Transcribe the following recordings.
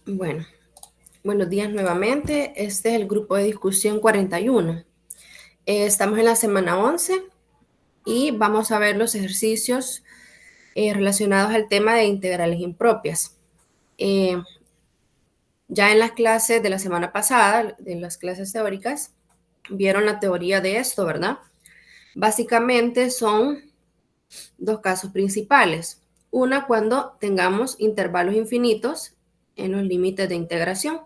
Bueno, buenos días nuevamente. Este es el grupo de discusión 41. Estamos en la semana 11 y vamos a ver los ejercicios relacionados al tema de integrales impropias. Ya en las clases de la semana pasada, de las clases teóricas, vieron la teoría de esto, ¿verdad? Básicamente son dos casos principales. Una cuando tengamos intervalos infinitos en los límites de integración.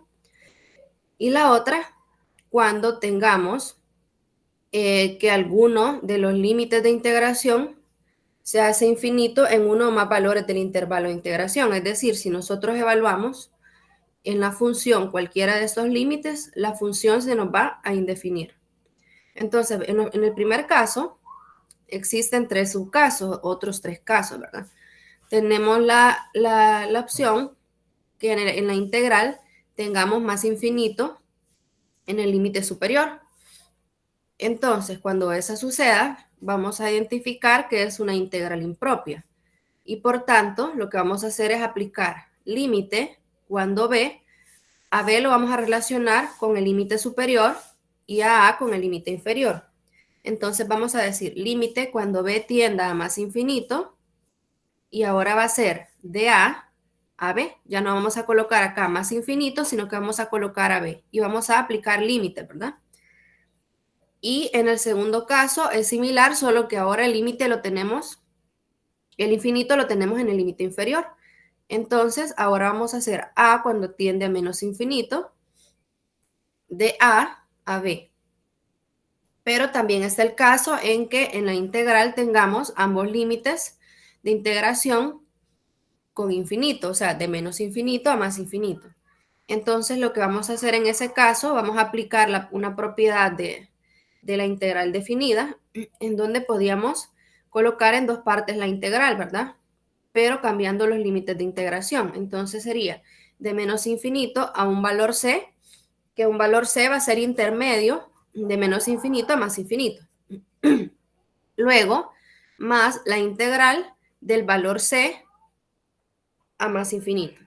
Y la otra cuando tengamos que alguno de los límites de integración se hace infinito en uno o más valores del intervalo de integración. Es decir, si nosotros evaluamos en la función cualquiera de estos límites, la función se nos va a indefinir. Entonces, en el primer caso, existen tres subcasos, otros tres casos, ¿verdad? Tenemos la opción que en la integral tengamos más infinito en el límite superior. Entonces, cuando eso suceda, vamos a identificar que es una integral impropia. Y por tanto, lo que vamos a hacer es aplicar límite cuando b, a b lo vamos a relacionar con el límite superior y a con el límite inferior. Entonces vamos a decir límite cuando b tienda a más infinito, y ahora va a ser de a b. Ya no vamos a colocar acá más infinito, sino que vamos a colocar a b. Y vamos a aplicar límite, ¿verdad? Y en el segundo caso es similar, solo que ahora el límite lo tenemos, el infinito lo tenemos en el límite inferior. Entonces, ahora vamos a hacer a cuando tiende a menos infinito, de a b. Pero también está el caso en que en la integral tengamos ambos límites de integración con infinito, o sea, de menos infinito a más infinito. Entonces, lo que vamos a hacer en ese caso, vamos a aplicar una propiedad de la integral definida, en donde podíamos colocar en dos partes la integral, ¿verdad? Pero cambiando los límites de integración. Entonces sería de menos infinito a un valor c, que un valor c va a ser intermedio de menos infinito a más infinito. Luego, más la integral del valor c a más infinito.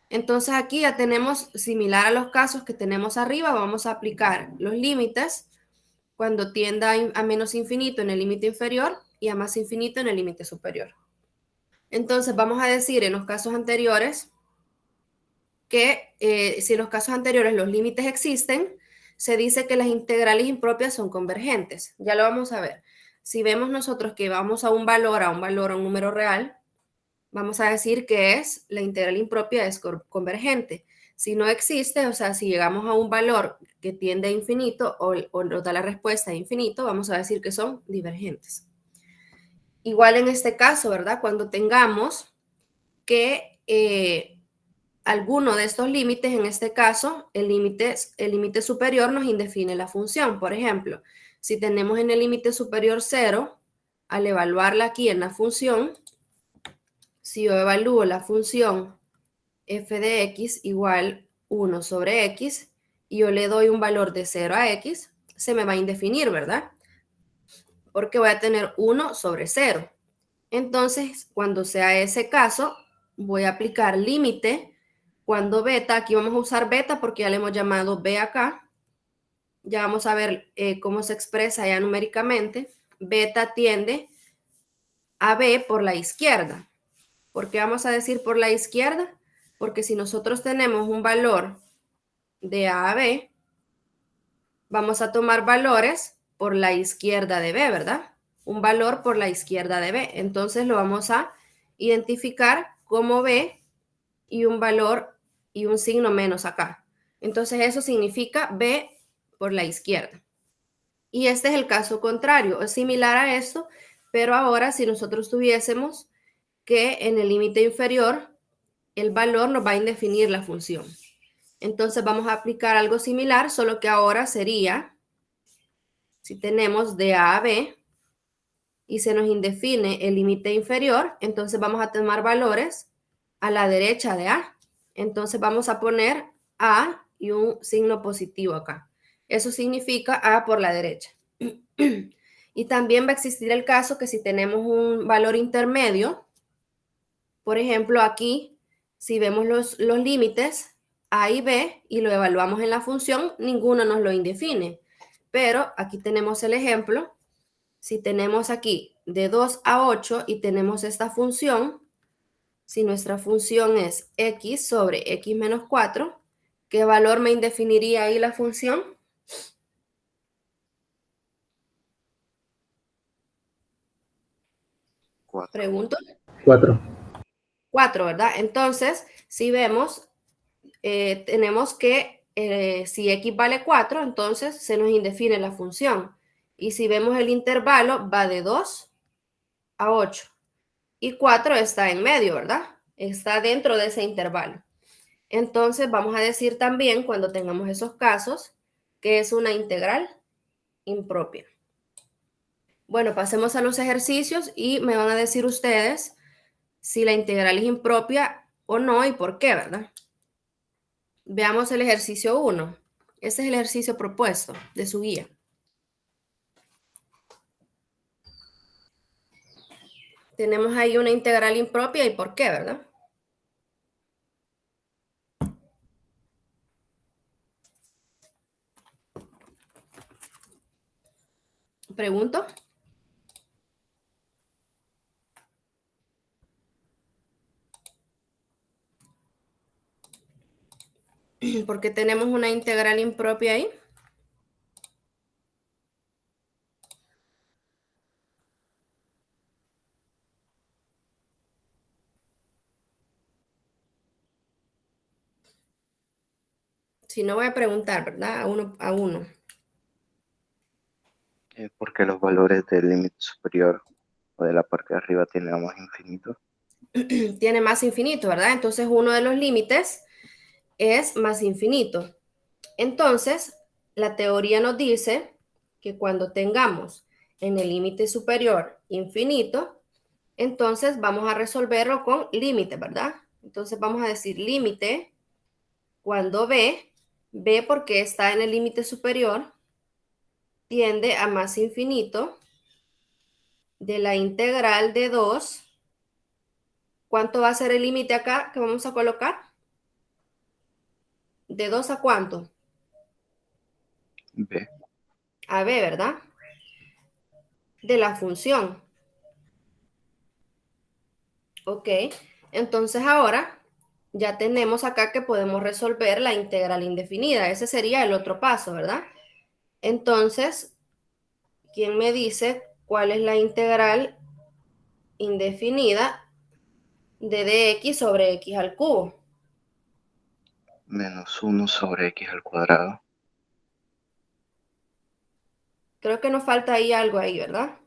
Entonces aquí ya tenemos, similar a los casos que tenemos arriba, vamos a aplicar los límites cuando tienda a menos infinito en el límite inferior y a más infinito en el límite superior. Entonces vamos a decir en los casos anteriores que si en los casos anteriores los límites existen, se dice que las integrales impropias son convergentes. Ya lo vamos a ver. Si vemos nosotros que vamos a un valor, a un número real, vamos a decir que es la integral impropia es convergente. Si no existe, o sea, si llegamos a un valor que tiende a infinito o nos da la respuesta a infinito, vamos a decir que son divergentes. Igual en este caso, ¿verdad? Cuando tengamos que alguno de estos límites, en este caso, el límite superior nos indefine la función. Por ejemplo, si tenemos en el límite superior 0, al evaluarla aquí en la función, si yo evalúo la función f de x igual 1 sobre x, y yo le doy un valor de 0 a x, se me va a indefinir, ¿verdad? Porque voy a tener 1 sobre 0. Entonces, cuando sea ese caso, voy a aplicar límite cuando beta, aquí vamos a usar beta porque ya le hemos llamado b acá, ya vamos a ver cómo se expresa ya numéricamente, beta tiende a b por la izquierda. ¿Por qué vamos a decir por la izquierda? Porque si nosotros tenemos un valor de a b, vamos a tomar valores por la izquierda de b, ¿verdad? Un valor por la izquierda de b. Entonces lo vamos a identificar como b y un valor y un signo menos acá. Entonces eso significa b por la izquierda. Y este es el caso contrario, es similar a esto, pero ahora si nosotros tuviésemos que en el límite inferior el valor nos va a indefinir la función. Entonces vamos a aplicar algo similar, solo que ahora sería, si tenemos de a b y se nos indefine el límite inferior, entonces vamos a tomar valores a la derecha de a. Entonces vamos a poner a y un signo positivo acá. Eso significa a por la derecha. Y también va a existir el caso que si tenemos un valor intermedio, por ejemplo aquí, si vemos los límites, A y B y lo evaluamos en la función, ninguno nos lo indefine. Pero aquí tenemos el ejemplo. Si tenemos aquí de 2 a 8 y tenemos esta función, si nuestra función es x sobre x menos 4, ¿qué valor me indefiniría ahí la función? 4. Pregunto. 4. 4, ¿verdad? Entonces, si vemos, tenemos que, si x vale 4, entonces se nos indefine la función. Y si vemos el intervalo, va de 2 a 8. Y 4 está en medio, ¿verdad? Está dentro de ese intervalo. Entonces, vamos a decir también, cuando tengamos esos casos, que es una integral impropia. Bueno, pasemos a los ejercicios y me van a decir ustedes si la integral es impropia o no y por qué, ¿verdad? Veamos el ejercicio 1. Este es el ejercicio propuesto de su guía. Tenemos ahí una integral impropia y por qué, ¿verdad? Pregunto. ¿Por qué tenemos una integral impropia ahí? Si no voy a preguntar, ¿verdad? A uno a uno. Porque los valores del límite superior o de la parte de arriba tienen más infinito. Tiene más infinito, ¿verdad? Entonces uno de los límites es más infinito. Entonces, la teoría nos dice que cuando tengamos en el límite superior infinito, entonces vamos a resolverlo con límite, ¿verdad? Entonces vamos a decir límite cuando b porque está en el límite superior, tiende a más infinito de la integral de 2. ¿Cuánto va a ser el límite acá que vamos a colocar? ¿De 2 a cuánto? B. A b, ¿verdad? De la función. Ok, entonces ahora ya tenemos acá que podemos resolver la integral indefinida. Ese sería el otro paso, ¿verdad? Entonces, ¿quién me dice cuál es la integral indefinida de dx sobre x al cubo? Menos 1 sobre x al cuadrado. Creo que nos falta ahí algo ahí, ¿verdad?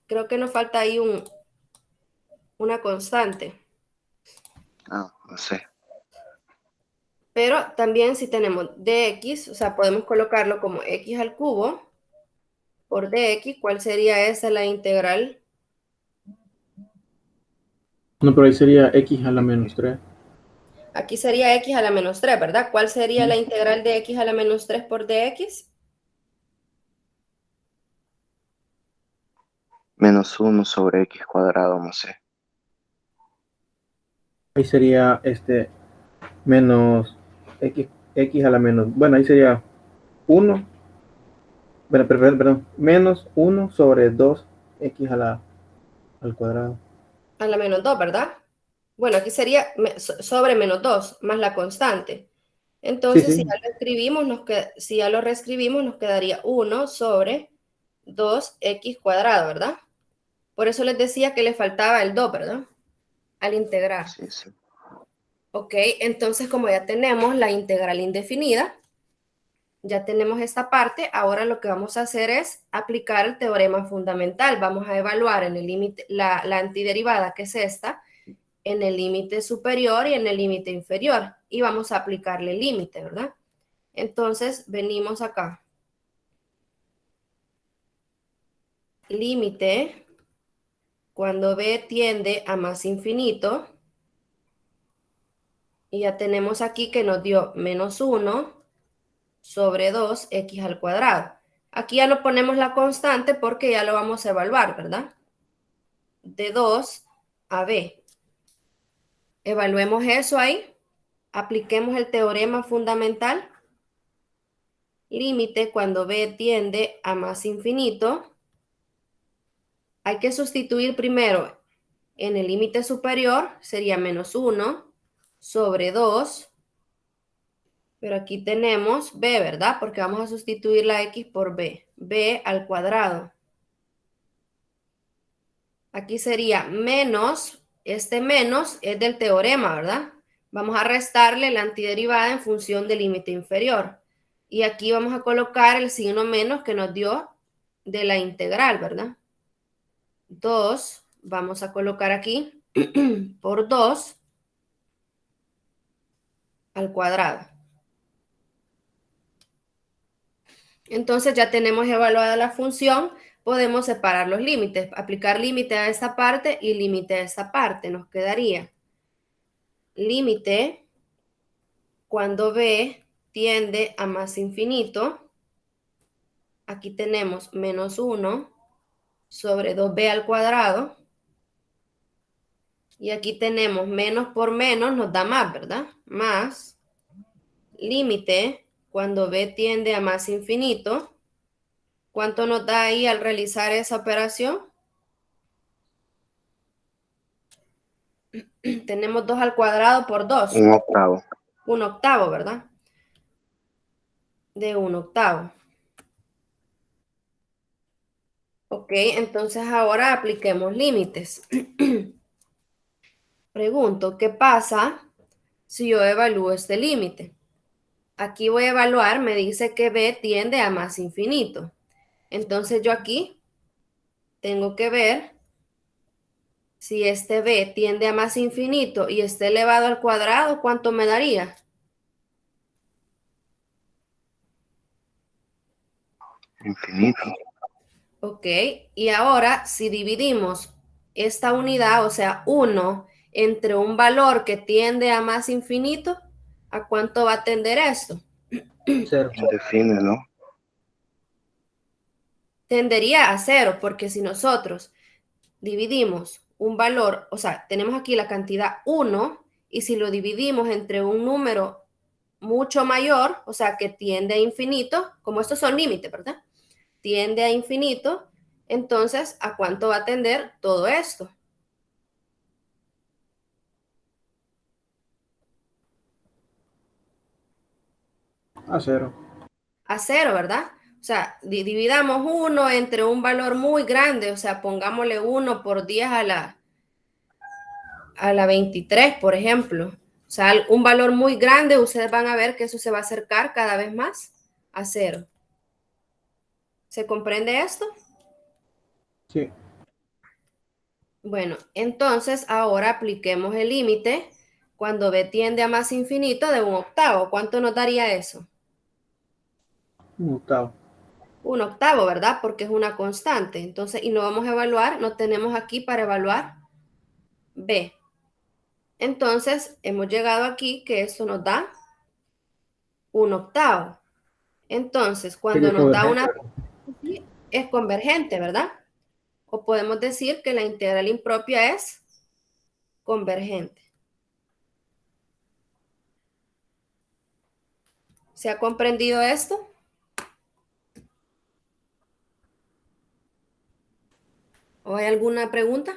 Creo que nos falta ahí una constante. Ah, no sé. Pero también si tenemos dx, o sea, podemos colocarlo como x al cubo por dx, ¿cuál sería esa la integral? No, pero ahí sería x a la menos 3. Aquí sería x a la menos 3, ¿verdad? ¿Cuál sería la integral de x a la menos 3 por dx? Menos 1 sobre x cuadrado, no sé. Ahí sería menos x a la menos. Bueno, ahí sería 1. Perdón, menos 1 sobre 2x al cuadrado. A la menos 2, ¿verdad? Bueno, aquí sería sobre menos 2 más la constante. Sí, Entonces, sí. si ya lo reescribimos, nos quedaría 1 sobre 2x cuadrado, ¿verdad? Por eso les decía que le faltaba el 2, ¿verdad? Al integrar. Sí, sí. Ok, entonces como ya tenemos la integral indefinida, ya tenemos esta parte, ahora lo que vamos a hacer es aplicar el teorema fundamental. Vamos a evaluar en el límite la antiderivada, que es esta, en el límite superior y en el límite inferior. Y vamos a aplicarle el límite, ¿verdad? Entonces, venimos acá. Límite, cuando b tiende a más infinito, y ya tenemos aquí que nos dio menos 1 sobre 2x al cuadrado. Aquí ya no ponemos la constante porque ya lo vamos a evaluar, ¿verdad? De 2 a B. Evaluemos eso ahí. Apliquemos el teorema fundamental. Límite cuando B tiende a más infinito. Hay que sustituir primero en el límite superior, sería menos 1 sobre 2. Pero aquí tenemos B, ¿verdad? Porque vamos a sustituir la X por B. B al cuadrado. Aquí sería menos, este menos es del teorema, ¿verdad? Vamos a restarle la antiderivada en función del límite inferior. Y aquí vamos a colocar el signo menos que nos dio de la integral, ¿verdad? 2, vamos a colocar aquí por 2 al cuadrado. Entonces ya tenemos evaluada la función, podemos separar los límites, aplicar límite a esta parte y límite a esta parte. Nos quedaría límite cuando B tiende a más infinito. Aquí tenemos menos 1 sobre 2B al cuadrado. Y aquí tenemos menos por menos, nos da más, ¿verdad? Más límite cuando B tiende a más infinito. ¿Cuánto nos da ahí al realizar esa operación? Tenemos 2 al cuadrado por 2. Un octavo. Un octavo, ¿verdad? De un octavo. Ok, entonces ahora apliquemos límites. Pregunto, ¿qué pasa si yo evalúo este límite? Aquí voy a evaluar, me dice que B tiende a más infinito. Entonces yo aquí tengo que ver si este B tiende a más infinito y está elevado al cuadrado, ¿cuánto me daría? Infinito. Ok, y ahora si dividimos esta unidad, o sea, 1, entre un valor que tiende a más infinito, ¿a cuánto va a tender esto? 0. Define, ¿no? Tendería a 0, porque si nosotros dividimos un valor, o sea, tenemos aquí la cantidad 1, y si lo dividimos entre un número mucho mayor, o sea, que tiende a infinito, como estos son límites, ¿verdad? Tiende a infinito, entonces, ¿a cuánto va a tender todo esto? A 0. A 0, ¿verdad? O sea, dividamos 1 entre un valor muy grande, o sea, pongámosle 1 por 10 a la 23, por ejemplo. O sea, un valor muy grande, ustedes van a ver que eso se va a acercar cada vez más a 0. ¿Se comprende esto? Sí. Bueno, entonces ahora apliquemos el límite cuando B tiende a más infinito de un octavo. ¿Cuánto nos daría eso? Un octavo. Un octavo, ¿verdad? Porque es una constante. Entonces, y no vamos a evaluar, no tenemos aquí para evaluar B. Entonces, hemos llegado aquí que esto nos da un octavo. Entonces, cuando Sería nos da convergente, una ¿verdad? es convergente, ¿verdad? O podemos decir que la integral impropia es convergente. ¿Se ha comprendido esto? ¿O hay alguna pregunta?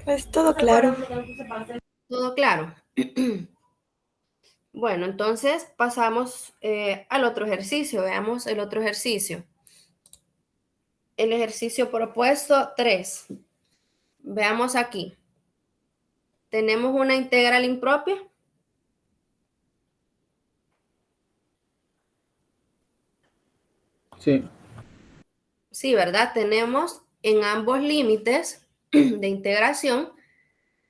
Es todo claro. ¿Todo claro? Bueno, entonces pasamos al otro ejercicio. Veamos el otro ejercicio. El ejercicio propuesto 3. Veamos aquí. Tenemos una integral impropia. Sí. Sí, ¿verdad? Tenemos en ambos límites de integración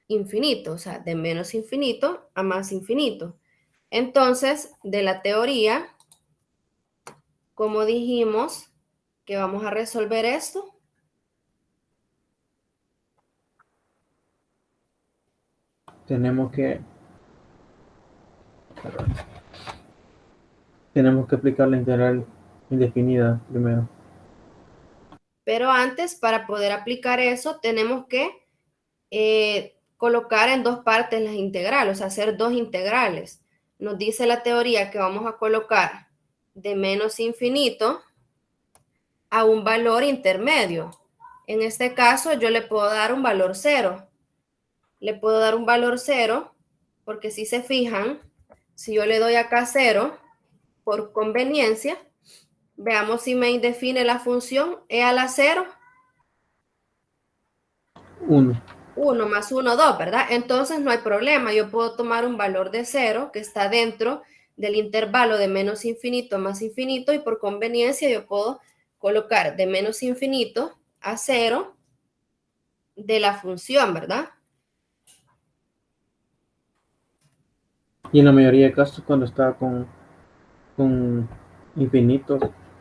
infinito, o sea, de menos infinito a más infinito. Entonces, de la teoría, como dijimos que vamos a resolver esto, Tenemos que, tenemos que aplicar la integral indefinida primero. Pero antes, para poder aplicar eso, tenemos que colocar en dos partes las integrales, o sea, hacer dos integrales. Nos dice la teoría que vamos a colocar de menos infinito a un valor intermedio. En este caso, yo le puedo dar un valor 0. Le puedo dar un valor 0, porque si se fijan, si yo le doy acá 0, por conveniencia, veamos si me define la función e a la 0. 1. 1 más 1, 2, ¿verdad? Entonces no hay problema. Yo puedo tomar un valor de 0 que está dentro del intervalo de menos infinito a más infinito y por conveniencia yo puedo colocar de menos infinito a 0 de la función, ¿verdad? Y en la mayoría de casos, cuando está con infinitos,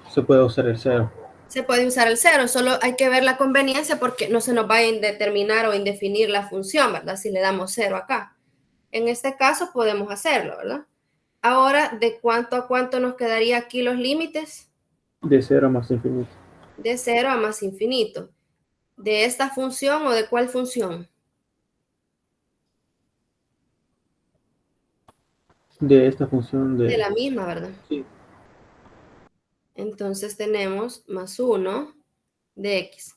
se puede usar el 0. Se puede usar el 0, solo hay que ver la conveniencia porque no se nos va a indeterminar o indefinir la función, ¿verdad? Si le damos 0 acá. En este caso podemos hacerlo, ¿verdad? Ahora, ¿de cuánto a cuánto nos quedaría aquí los límites? De 0 más infinito. De 0 a más infinito. ¿De esta función o de cuál función? De esta función De la misma, ¿verdad? Sí. Entonces tenemos más 1 de x.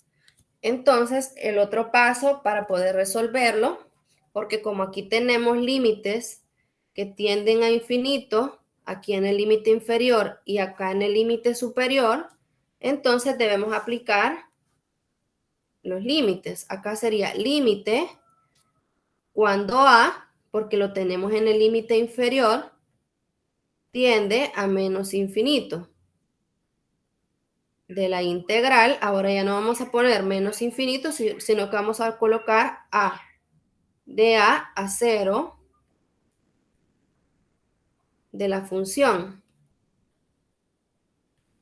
Entonces, el otro paso para poder resolverlo, porque como aquí tenemos límites que tienden a infinito, aquí en el límite inferior y acá en el límite superior, entonces debemos aplicar los límites. Acá sería límite cuando a, porque lo tenemos en el límite inferior, tiende a menos infinito. De la integral, ahora ya no vamos a poner menos infinito, sino que vamos a colocar a. De a 0 de la función.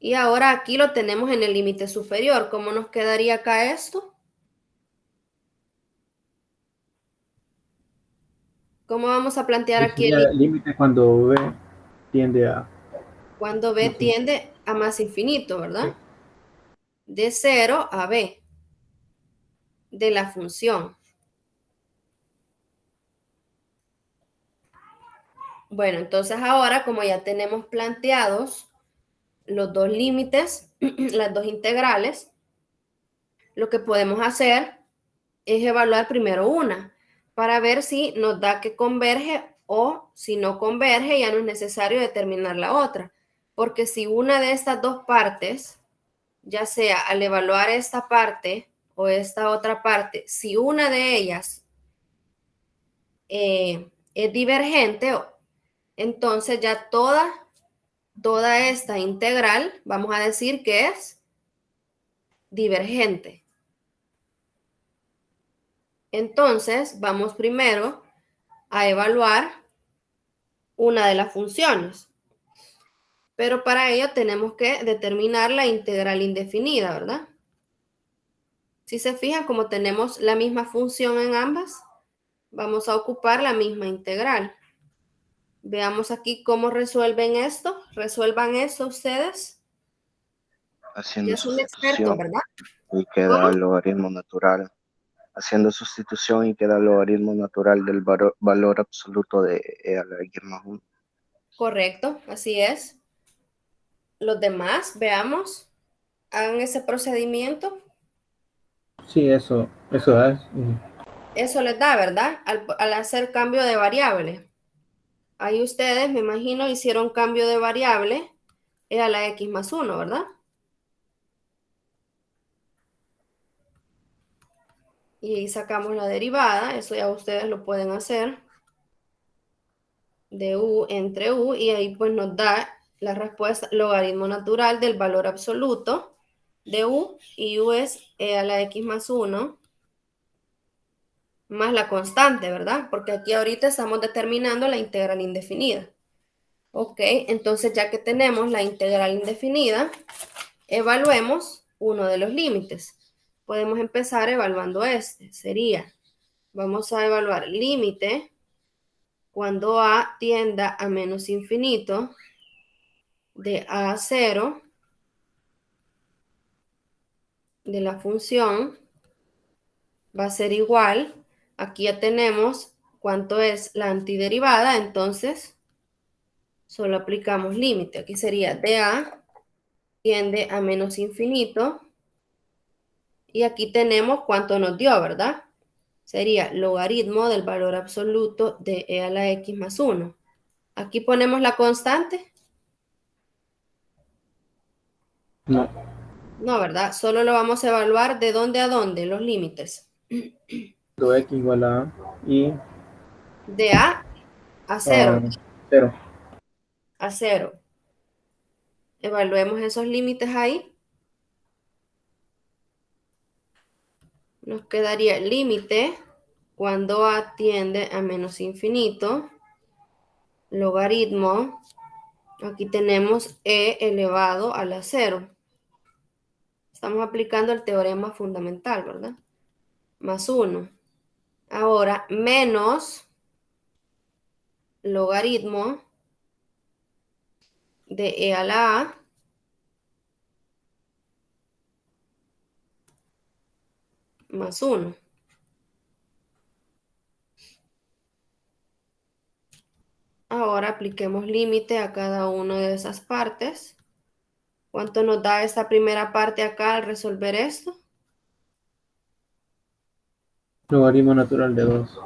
Y ahora aquí lo tenemos en el límite superior. ¿Cómo nos quedaría acá esto? ¿Cómo vamos a plantear aquí el sería el límite cuando b tiende a cuando b tiende a más infinito, ¿verdad? Sí. De 0 a b de la función. Bueno, entonces ahora como ya tenemos planteados los dos límites, las dos integrales, lo que podemos hacer es evaluar primero una para ver si nos da que converge o si no converge ya no es necesario determinar la otra. Porque si una de estas dos partes, ya sea al evaluar esta parte o esta otra parte, si una de ellas es divergente, entonces ya toda esta integral vamos a decir que es divergente. Entonces vamos primero a evaluar una de las funciones. Pero para ello tenemos que determinar la integral indefinida, ¿verdad? Si se fijan, como tenemos la misma función en ambas, vamos a ocupar la misma integral. Veamos aquí cómo resuelven esto. Resuelvan eso ustedes. Haciendo Ya son expertos, sustitución ¿verdad? y queda el logaritmo natural. Haciendo sustitución y queda el logaritmo natural del valor absoluto de e a la x más 1. Correcto, así es. Los demás, veamos, hagan ese procedimiento. Sí, eso es. Eso les da, ¿verdad? Al hacer cambio de variable. Ahí ustedes, me imagino, hicieron cambio de variable e a la x más 1, ¿verdad? Y sacamos la derivada, eso ya ustedes lo pueden hacer, de u entre u, y ahí pues nos da la respuesta logaritmo natural del valor absoluto de u, y u es e a la x más 1, más la constante, ¿verdad? Porque aquí ahorita estamos determinando la integral indefinida. Ok, entonces ya que tenemos la integral indefinida, evaluemos uno de los límites. Podemos empezar evaluando este. Sería, vamos a evaluar límite cuando a tienda a menos infinito de a a 0 de la función va a ser igual. Aquí ya tenemos cuánto es la antiderivada, entonces solo aplicamos límite. Aquí sería de a tiende a menos infinito. Y aquí tenemos cuánto nos dio, ¿verdad? Sería logaritmo del valor absoluto de e a la x más 1. Aquí ponemos la constante. No. No, ¿verdad? Solo lo vamos a evaluar de dónde a dónde, los límites. X igual a y De a 0, 0. a 0. Evaluemos esos límites ahí. Nos quedaría el límite cuando a tiende a menos infinito, logaritmo, aquí tenemos e elevado a la 0. Estamos aplicando el teorema fundamental, ¿verdad? Más 1. Ahora, menos logaritmo de e a la a más 1. Ahora apliquemos límite a cada una de esas partes. ¿Cuánto nos da esta primera parte acá al resolver esto? Logaritmo natural de 2.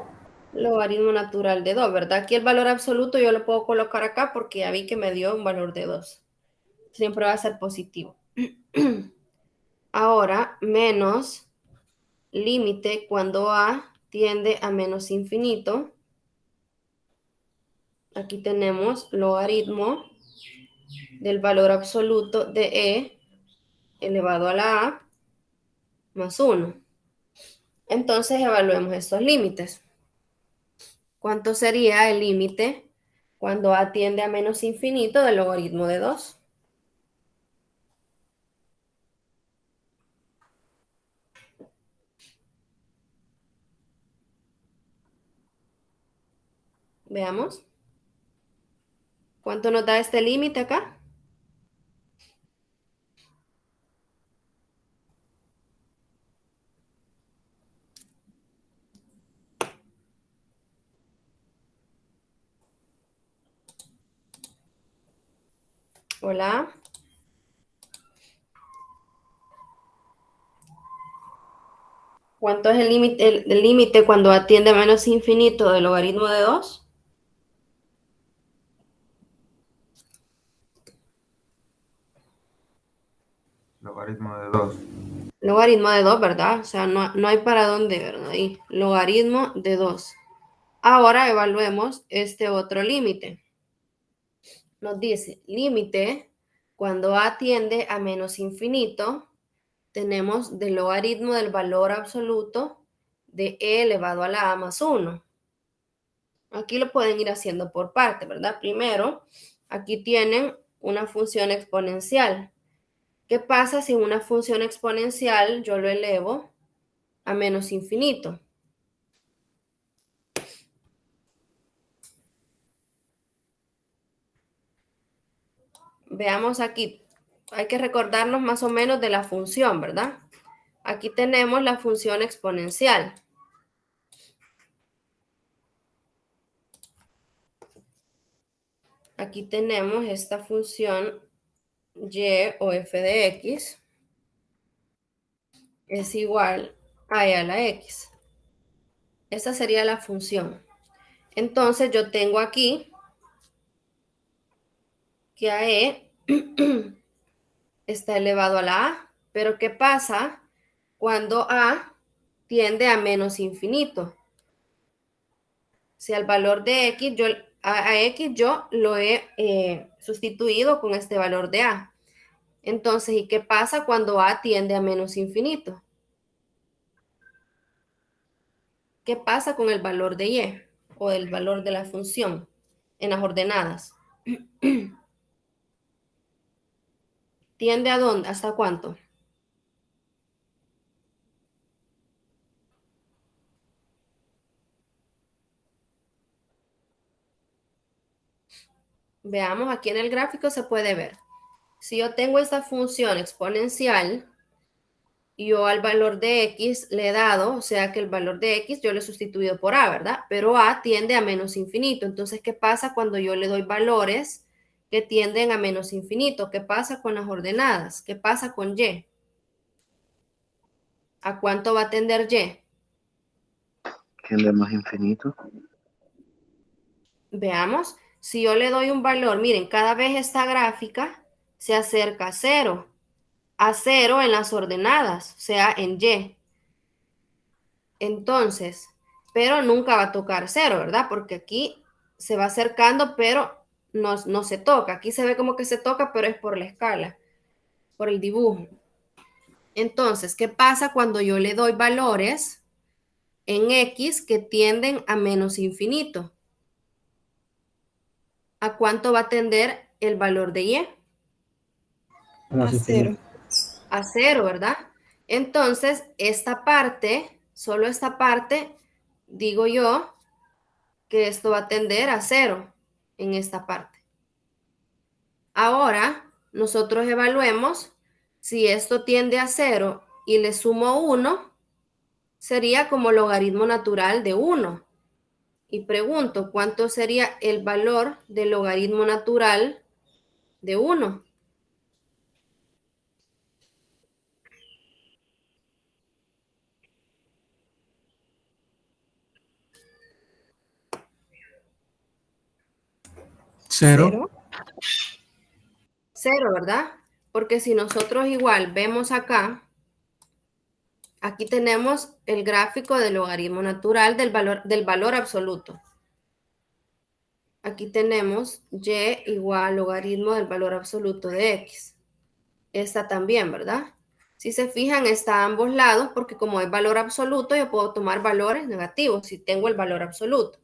Logaritmo natural de 2, ¿verdad? Aquí el valor absoluto yo lo puedo colocar acá porque ya vi que me dio un valor de 2. Siempre va a ser positivo. Ahora, menos límite cuando a tiende a menos infinito. Aquí tenemos logaritmo del valor absoluto de e elevado a la a más 1. Entonces evaluemos estos límites. ¿Cuánto sería el límite cuando a tiende a menos infinito del logaritmo de 2? Veamos. ¿Cuánto nos da este límite acá? Hola. ¿Cuánto es el límite cuando atiende a menos infinito del logaritmo de 2? Logaritmo de 2. Logaritmo de 2, ¿verdad? O sea, no hay para dónde, ¿verdad? Ahí, logaritmo de 2. Ahora evaluemos este otro límite. Nos dice, límite, cuando a tiende a menos infinito, tenemos del logaritmo del valor absoluto de e elevado a la a más 1. Aquí lo pueden ir haciendo por parte, ¿verdad? Primero, aquí tienen una función exponencial. ¿Qué pasa si una función exponencial yo lo elevo a menos infinito? Veamos aquí. Hay que recordarnos más o menos de la función, ¿verdad? Aquí tenemos la función exponencial. Aquí tenemos esta función y o f de x es igual a e a la x. Esa sería la función. Entonces yo tengo aquí que a e está elevado a la a. Pero ¿qué pasa cuando a tiende a menos infinito? Si al valor de x, a x yo lo he sustituido con este valor de a. Entonces, ¿y qué pasa cuando a tiende a menos infinito? ¿Qué pasa con el valor de y o el valor de la función en las ordenadas? ¿Tiende a dónde? ¿Hasta cuánto? Veamos, aquí en el gráfico se puede ver. Si yo tengo esta función exponencial, yo al valor de x le he dado, o sea que el valor de x yo le he sustituido por a, ¿verdad? Pero a tiende a menos infinito. Entonces, ¿qué pasa cuando yo le doy valores que tienden a menos infinito? ¿Qué pasa con las ordenadas? ¿Qué pasa con y? ¿A cuánto va a tender y? Tiende más infinito. Veamos, si yo le doy un valor, miren, cada vez esta gráfica se acerca a cero en las ordenadas, o sea, en y. Entonces, pero nunca va a tocar cero, ¿verdad? Porque aquí se va acercando, pero no se toca. Aquí se ve como que se toca, pero es por la escala, por el dibujo. Entonces, ¿qué pasa cuando yo le doy valores en x que tienden a menos infinito? ¿A cuánto va a tender el valor de y? Más A cero. infinito. A cero, ¿verdad? Entonces, esta parte, solo esta parte, digo yo que esto va a tender a cero en esta parte. Ahora, nosotros evaluemos si esto tiende a cero y le sumo 1, sería como logaritmo natural de 1. Y pregunto, ¿cuánto sería el valor del logaritmo natural de 1? Cero. Cero, ¿verdad? Porque si nosotros igual vemos acá, aquí tenemos el gráfico del logaritmo natural del valor absoluto. Aquí tenemos y igual logaritmo del valor absoluto de x. Esta también, ¿verdad? Si se fijan, está a ambos lados porque como es valor absoluto, yo puedo tomar valores negativos si tengo el valor absoluto.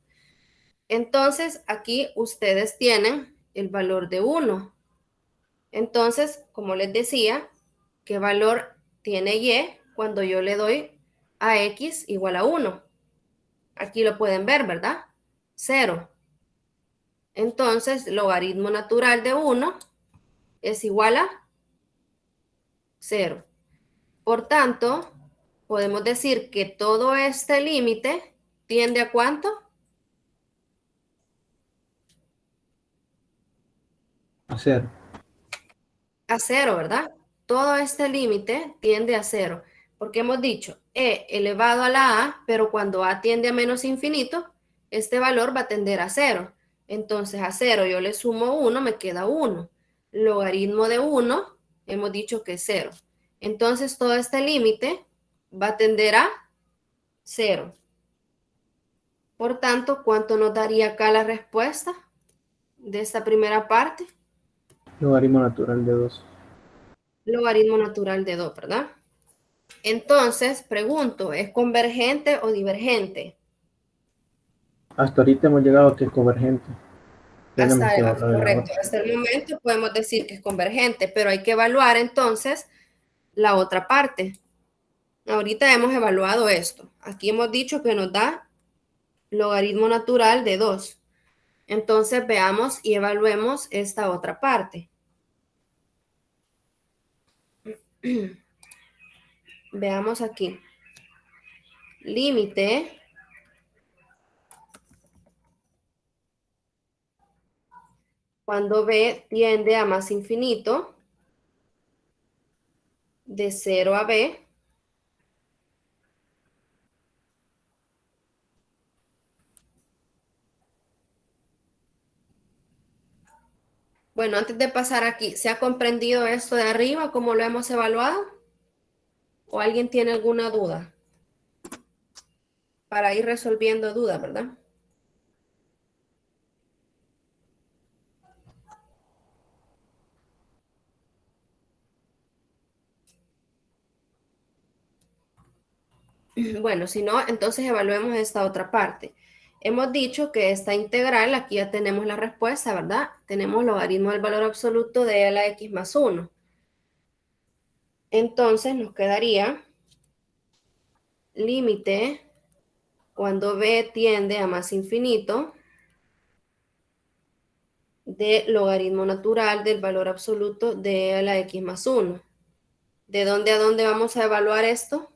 Entonces, aquí ustedes tienen el valor de 1. Entonces, como les decía, ¿qué valor tiene y cuando yo le doy a x igual a 1? Aquí lo pueden ver, ¿verdad? 0. Entonces, logaritmo natural de 1 es igual a 0. Por tanto, podemos decir que todo este límite tiende a ¿cuánto? A cero. A 0, ¿verdad? Todo este límite tiende a 0, porque hemos dicho e elevado a la a, pero cuando a tiende a menos infinito, este valor va a tender a 0. Entonces a 0 yo le sumo 1, me queda 1. Logaritmo de 1, hemos dicho que es 0. Entonces todo este límite va a tender a 0. Por tanto, ¿cuánto nos daría acá la respuesta de esta primera parte? Logaritmo natural de 2. Logaritmo natural de 2, ¿verdad? Entonces, pregunto, ¿es convergente o divergente? Hasta ahorita hemos llegado a que es convergente. Tenemos que evaluar la Correcto, otra. hasta el momento podemos decir que es convergente, pero hay que evaluar entonces la otra parte. Ahorita hemos evaluado esto. Aquí hemos dicho que nos da logaritmo natural de 2. Entonces veamos y evaluemos esta otra parte. Veamos aquí. Límite cuando b tiende a más infinito de 0 a b. Bueno, antes de pasar aquí, ¿se ha comprendido esto de arriba? ¿Cómo lo hemos evaluado? ¿O alguien tiene alguna duda? Para ir resolviendo dudas, ¿verdad? Bueno, si no, entonces evaluemos esta otra parte. Hemos dicho que esta integral, aquí ya tenemos la respuesta, ¿verdad? Tenemos logaritmo del valor absoluto de a la x más 1. Entonces nos quedaría límite cuando b tiende a más infinito de logaritmo natural del valor absoluto de e a la x más 1. ¿De dónde a dónde vamos a evaluar esto?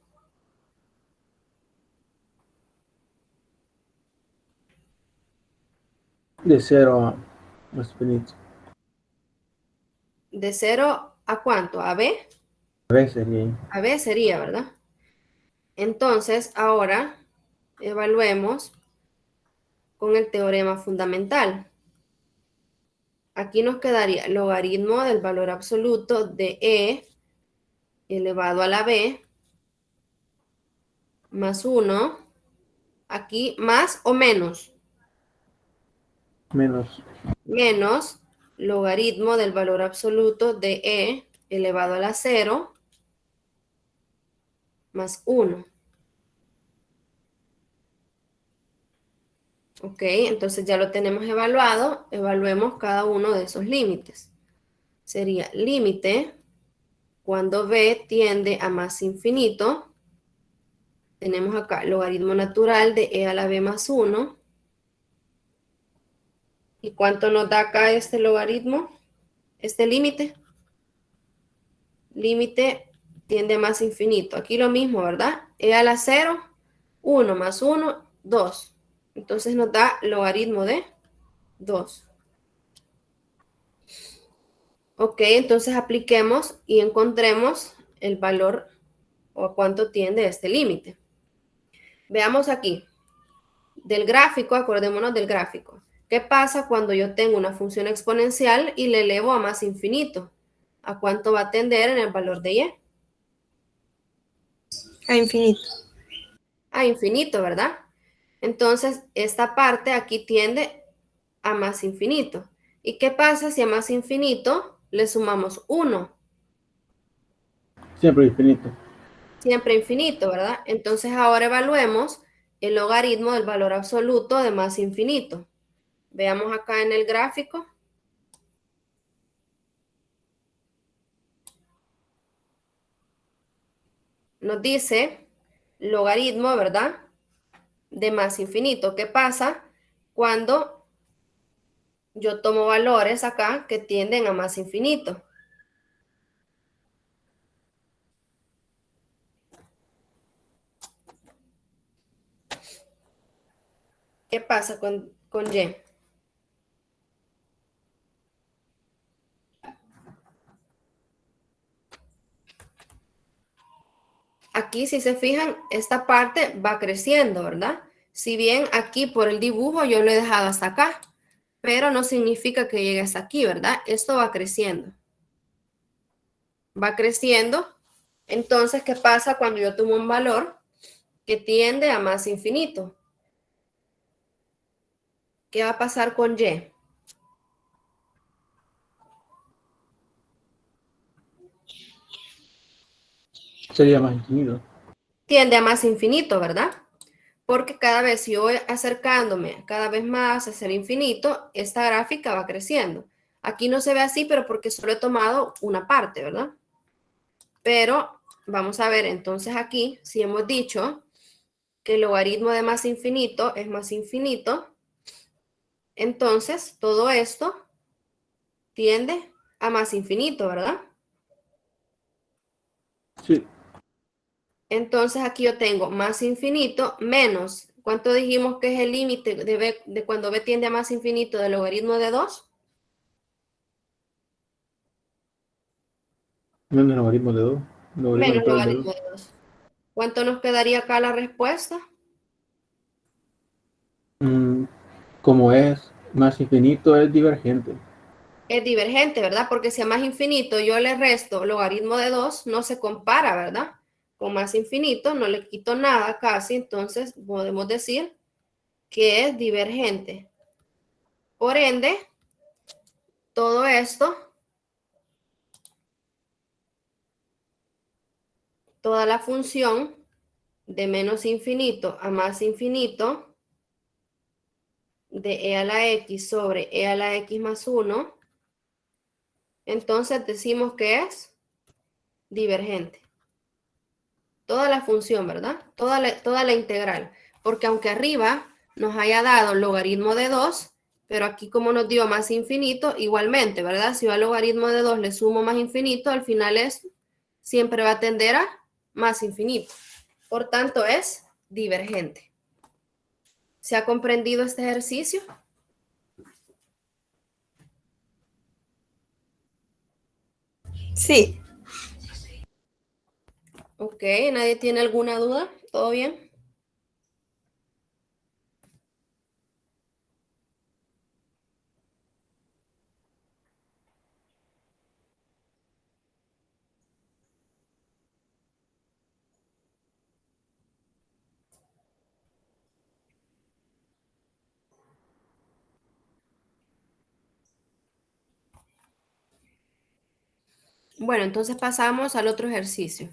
De 0 a infinito. ¿De 0 a cuánto? ¿A b? A veces sería. A b sería, ¿verdad? Entonces, ahora evaluemos con el teorema fundamental. Aquí nos quedaría logaritmo del valor absoluto de e elevado a la b más 1. Aquí más o menos. Menos. Menos logaritmo del valor absoluto de e elevado a la 0 más 1. Ok, entonces ya lo tenemos evaluado. Evaluemos cada uno de esos límites. Sería límite cuando b tiende a más infinito. Tenemos acá logaritmo natural de e a la b más 1. ¿Y cuánto nos da acá este logaritmo? Este límite. Límite tiende a más infinito. Aquí lo mismo, ¿verdad? E a la 0, 1 más 1, 2. Entonces nos da logaritmo de 2. Ok, entonces apliquemos y encontremos el valor o a cuánto tiende este límite. Veamos aquí. Del gráfico, acordémonos del gráfico. ¿Qué pasa cuando yo tengo una función exponencial y le elevo a más infinito? ¿A cuánto va a tender en el valor de y? A infinito. A infinito, ¿verdad? Entonces, esta parte aquí tiende a más infinito. ¿Y qué pasa si a más infinito le sumamos 1? Siempre infinito. Siempre infinito, ¿verdad? Entonces, ahora evaluemos el logaritmo del valor absoluto de más infinito. Veamos acá en el gráfico. Nos dice logaritmo, ¿verdad? De más infinito. ¿Qué pasa cuando yo tomo valores acá que tienden a más infinito? ¿Qué pasa con y? Aquí, si se fijan, esta parte va creciendo, ¿verdad? Si bien aquí por el dibujo yo lo he dejado hasta acá, pero no significa que llegue hasta aquí, ¿verdad? Esto va creciendo. Va creciendo. Entonces, ¿qué pasa cuando yo tomo un valor que tiende a más infinito? ¿Qué va a pasar con y? Sería más infinito. Tiende a más infinito, ¿verdad? Porque cada vez si yo voy acercándome cada vez más a ser infinito, esta gráfica va creciendo. Aquí no se ve así, pero porque solo he tomado una parte, ¿verdad? Pero vamos a ver, entonces aquí, si hemos dicho que el logaritmo de más infinito es más infinito, entonces todo esto tiende a más infinito, ¿verdad? Sí. Entonces aquí yo tengo más infinito menos, ¿cuánto dijimos que es el límite de cuando b tiende a más infinito del logaritmo de 2? Menos logaritmo de 2. Logaritmo Menos natural de 2. logaritmo de 2. ¿Cuánto nos quedaría acá la respuesta? Como es más infinito, es divergente. Es divergente, ¿verdad? Porque si a más infinito yo le resto logaritmo de 2, no se compara, ¿verdad? Con más infinito no le quito nada casi, entonces podemos decir que es divergente. Por ende, todo esto, toda la función de menos infinito a más infinito de e a la x sobre e a la x más 1, entonces decimos que es divergente. Toda la función, ¿verdad? Toda la integral. Porque aunque arriba nos haya dado logaritmo de 2, Pero aquí como nos dio más infinito, igualmente, ¿verdad? Si yo al logaritmo de 2 le sumo más infinito, al final esto siempre va a tender a más infinito. Por tanto, es divergente. ¿Se ha comprendido este ejercicio? Sí. Ok, ¿nadie tiene alguna duda? ¿Todo bien? Bueno, entonces pasamos al otro ejercicio.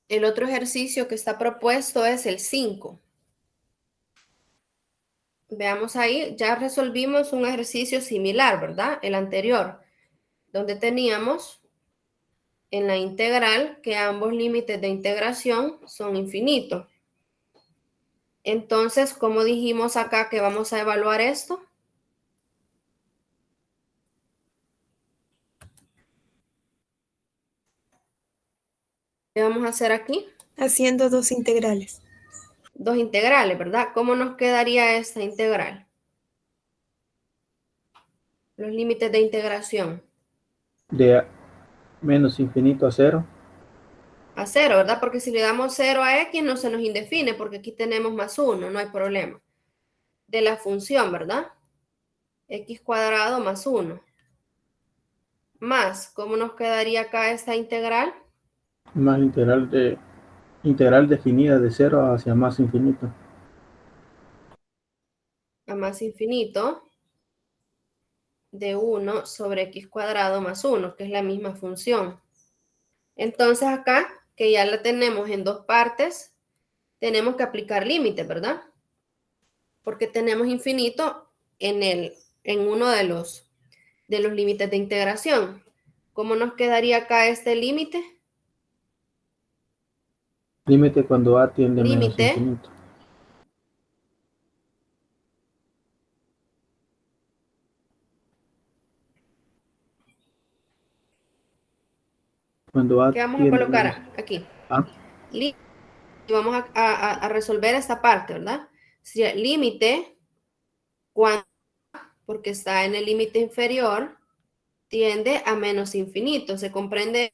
El otro ejercicio que está propuesto es el 5. Veamos ahí, ya resolvimos un ejercicio similar, ¿verdad? El anterior, donde teníamos en la integral que ambos límites de integración son infinitos. Entonces, ¿cómo dijimos acá que vamos a evaluar esto? ¿Qué vamos a hacer aquí? Haciendo dos integrales. Dos integrales, ¿verdad? ¿Cómo nos quedaría esta integral? Los límites de integración. De menos infinito a 0. A 0, ¿verdad? Porque si le damos 0 a x no se nos indefine porque aquí tenemos más 1, no hay problema. De la función, ¿verdad? X cuadrado más 1. Más, ¿cómo nos quedaría acá esta integral? Más integral definida de 0 hacia más infinito. A más infinito de 1 sobre x cuadrado más 1, que es la misma función. Entonces acá, que ya la tenemos en dos partes, tenemos que aplicar límites, ¿verdad? Porque tenemos infinito en uno de los límites de integración. ¿Cómo nos quedaría acá este límite? Límite cuando a tiende a menos Límite infinito. Cuando a que vamos a tiende a menos colocar aquí. a. Y vamos a resolver esta parte, ¿verdad? Sería límite cuando, porque está en el límite inferior, tiende a menos infinito. ¿Se comprende?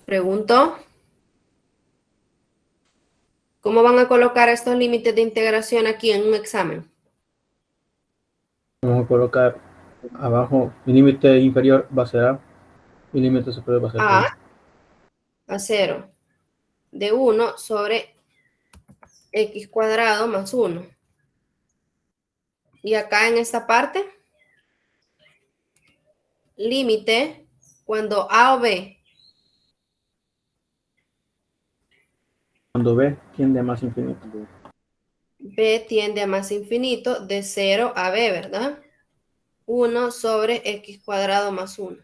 Pregunto, ¿cómo van a colocar estos límites de integración aquí en un examen? Vamos a colocar abajo el límite inferior va a ser a. Y el límite superior va a ser A b. a 0 de 1 sobre x cuadrado más 1. Y acá en esta parte, límite cuando a o b. Cuando b tiende a más infinito. B tiende a más infinito de 0 a b, ¿verdad? 1 sobre x cuadrado más 1.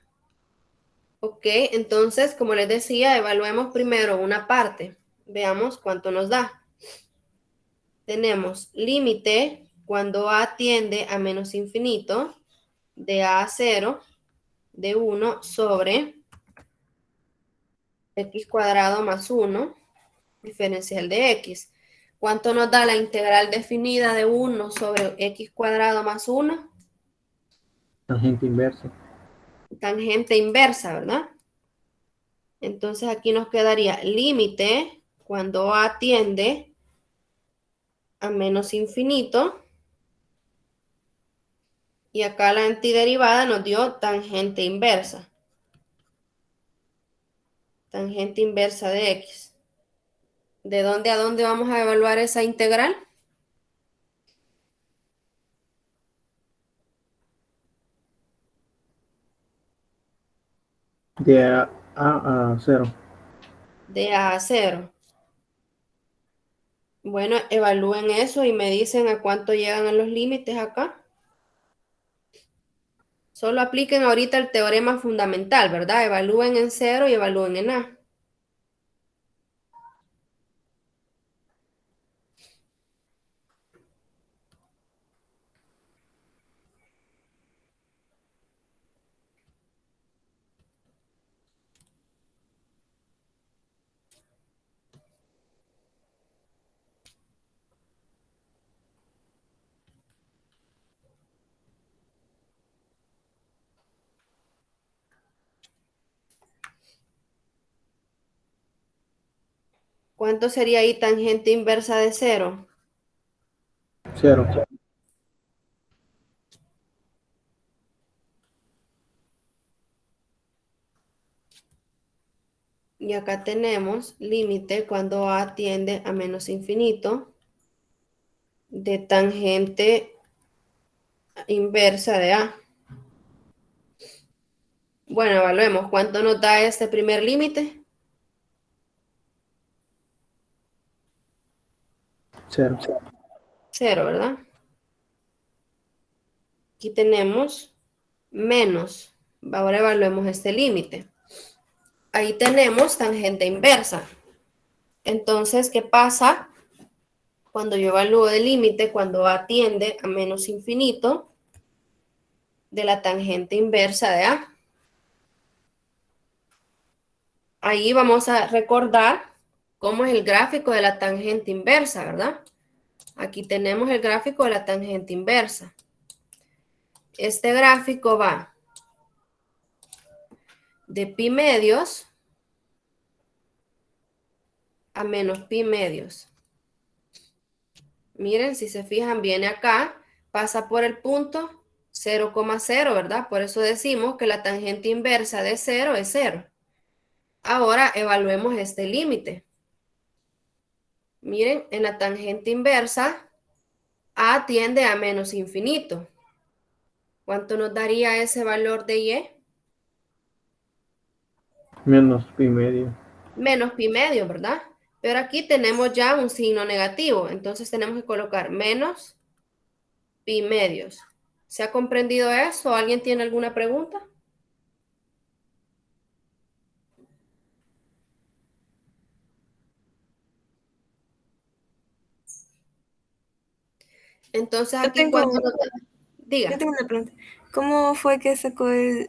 Ok, entonces, como les decía, evaluemos primero una parte. Veamos cuánto nos da. Tenemos límite cuando a tiende a menos infinito de a 0 de 1 sobre x cuadrado más 1 diferencial de x. ¿Cuánto nos da la integral definida de 1 sobre x cuadrado más 1? Tangente inversa. Tangente inversa, ¿verdad? Entonces aquí nos quedaría límite cuando a tiende a menos infinito. Y acá la antiderivada nos dio tangente inversa. Tangente inversa de x. ¿De dónde a dónde vamos a evaluar esa integral? De A a 0. De A a 0. Bueno, evalúen eso y me dicen a cuánto llegan a los límites acá. Solo apliquen ahorita el teorema fundamental, ¿verdad? Evalúen en 0 y evalúen en A. ¿Cuánto sería ahí tangente inversa de 0? 0. Y acá tenemos límite cuando A tiende a menos infinito de tangente inversa de A. Bueno, evaluemos. ¿Cuánto nos da este primer límite? 0. 0, ¿verdad? Aquí tenemos menos. Ahora evaluemos este límite. Ahí tenemos tangente inversa. Entonces, ¿qué pasa cuando yo evalúo el límite cuando A tiende a menos infinito de la tangente inversa de A? Ahí vamos a recordar cómo es el gráfico de la tangente inversa, ¿verdad? Aquí tenemos el gráfico de la tangente inversa. Este gráfico va de pi medios a menos pi medios. Miren, si se fijan, viene acá, pasa por el punto 0,0, ¿verdad? Por eso decimos que la tangente inversa de 0 es 0. Ahora evaluemos este límite. Miren, en la tangente inversa, A tiende a menos infinito. ¿Cuánto nos daría ese valor de Y? Menos pi medio. Menos pi medio, ¿verdad? Pero aquí tenemos ya un signo negativo, entonces tenemos que colocar menos pi medios. ¿Se ha comprendido eso? ¿Alguien tiene alguna pregunta? Entonces Yo aquí tengo, cuando nos da, diga. yo tengo una pregunta. ¿Cómo fue que sacó el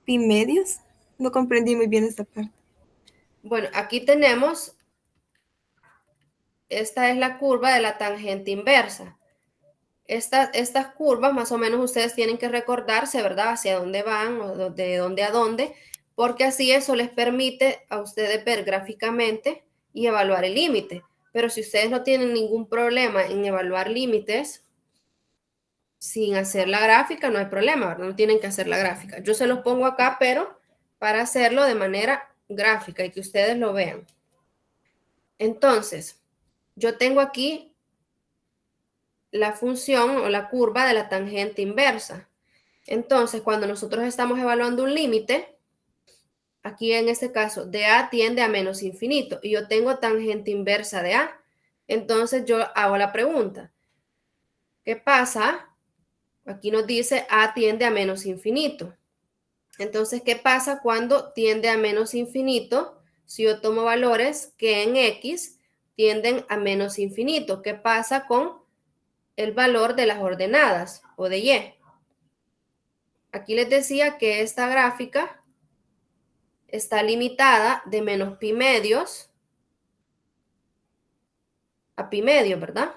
pi medios? No comprendí muy bien esta parte. Bueno, aquí tenemos, esta es la curva de la tangente inversa. Estas curvas más o menos ustedes tienen que recordarse, ¿verdad? Hacia dónde van o de dónde a dónde, porque así eso les permite a ustedes ver gráficamente y evaluar el límite. Pero si ustedes no tienen ningún problema en evaluar límites sin hacer la gráfica, no hay problema, ¿verdad? No tienen que hacer la gráfica. Yo se los pongo acá, pero para hacerlo de manera gráfica y que ustedes lo vean. Entonces, yo tengo aquí la función o la curva de la tangente inversa. Entonces, cuando nosotros estamos evaluando un límite, aquí en este caso, de A tiende a menos infinito y yo tengo tangente inversa de A. Entonces, yo hago la pregunta, ¿qué pasa? Aquí nos dice A tiende a menos infinito. Entonces, ¿qué pasa cuando tiende a menos infinito? Si yo tomo valores que en X tienden a menos infinito, ¿qué pasa con el valor de las ordenadas o de Y? Aquí les decía que esta gráfica está limitada de menos pi medios a pi medio, ¿verdad?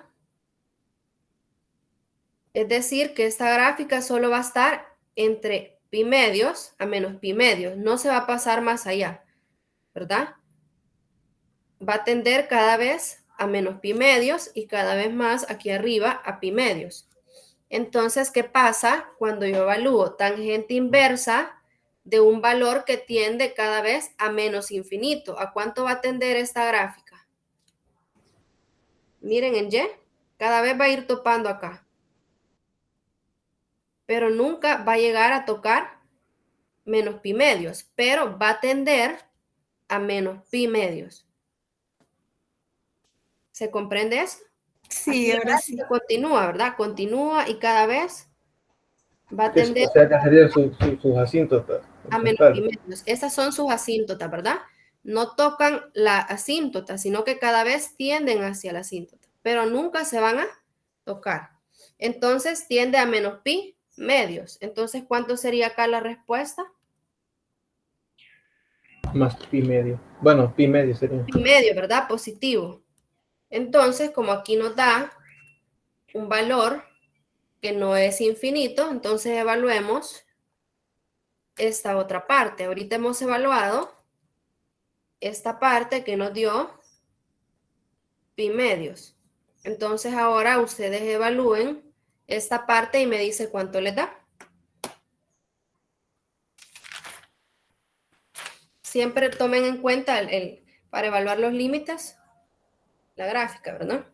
Es decir, que esta gráfica solo va a estar entre pi medios a menos pi medios, no se va a pasar más allá, ¿verdad? Va a tender cada vez a menos pi medios y cada vez más aquí arriba a pi medios. Entonces, ¿qué pasa cuando yo evalúo tangente inversa de un valor que tiende cada vez a menos infinito? ¿A cuánto va a tender esta gráfica? Miren en Y, cada vez va a ir topando acá, pero nunca va a llegar a tocar menos pi medios, pero va a tender a menos pi medios. ¿Se comprende eso? Sí, Aquí la ahora sí. gráfica continúa, ¿verdad? Continúa y cada vez va a O tender sea, que serían sus asíntotas. a menos pi medios. Esas son sus asíntotas, ¿verdad? No tocan la asíntota, sino que cada vez tienden hacia la asíntota, pero nunca se van a tocar. Entonces tiende a menos pi medios. Entonces, ¿cuánto sería acá la respuesta? Más pi medio. Bueno, pi medio sería. Pi medio, ¿verdad? Positivo. Entonces, como aquí nos da un valor que no es infinito, entonces evaluemos esta otra parte. Ahorita hemos evaluado esta parte que nos dio pi medios. Entonces ahora ustedes evalúen esta parte y me dice cuánto les da. Siempre tomen en cuenta para evaluar los límites, la gráfica, ¿verdad?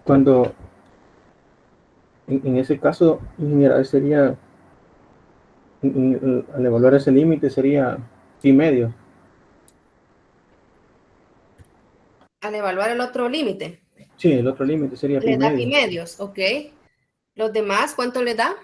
Cuando, en ese caso, en general sería, al evaluar ese límite sería pi medio. Al evaluar el otro límite, Sí, el otro límite sería pi le da pi medio. medios, ¿ok? Los demás, ¿cuánto le da?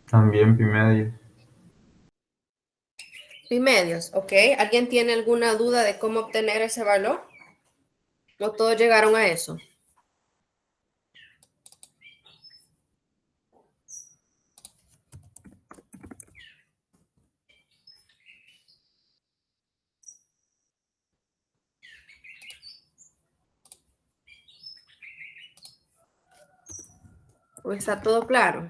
También pi medio. Pi medios, ¿ok? ¿Alguien tiene alguna duda de cómo obtener ese valor? ¿O todos llegaron a eso? ¿O está todo claro?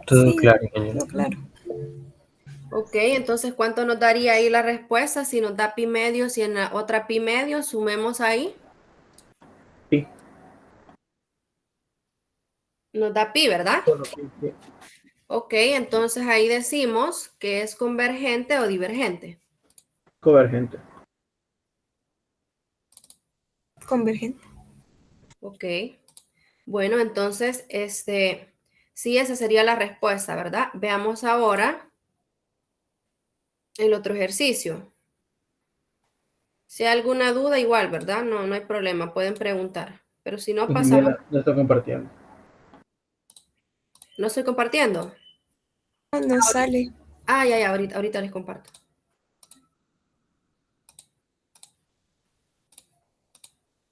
Todo Sí, claro, ingeniero. no, claro. Ok, entonces, ¿cuánto nos daría ahí la respuesta? Si nos da pi medios y en la otra pi medios, sumemos ahí. Nos da pi, ¿verdad? Solo pi. Ok, entonces ahí decimos que es convergente o divergente. Convergente. Convergente. Ok. Bueno, entonces, sí, esa sería la respuesta, ¿verdad? Veamos ahora el otro ejercicio. Si hay alguna duda, igual, ¿verdad? No, no hay problema, pueden preguntar. Pero si no, pasamos. Ingeniera, la estoy compartiendo. ¿No estoy compartiendo? No sale. Ah, ya, ahorita les comparto.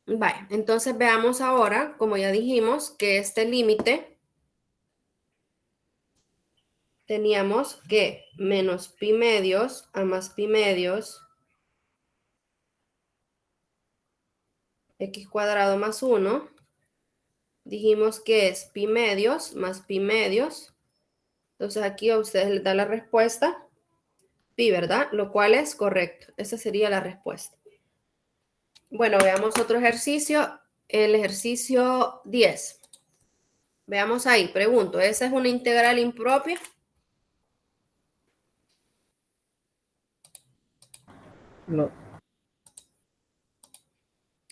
Vale, entonces veamos ahora, como ya dijimos, que este límite teníamos que menos pi medios a más pi medios x cuadrado más 1. Dijimos que es pi medios más pi medios. Entonces aquí a ustedes les da la respuesta pi, ¿verdad? Lo cual es correcto. Esa sería la respuesta. Bueno, veamos otro ejercicio. El ejercicio 10. Veamos ahí, pregunto, ¿esa es una integral impropia? No.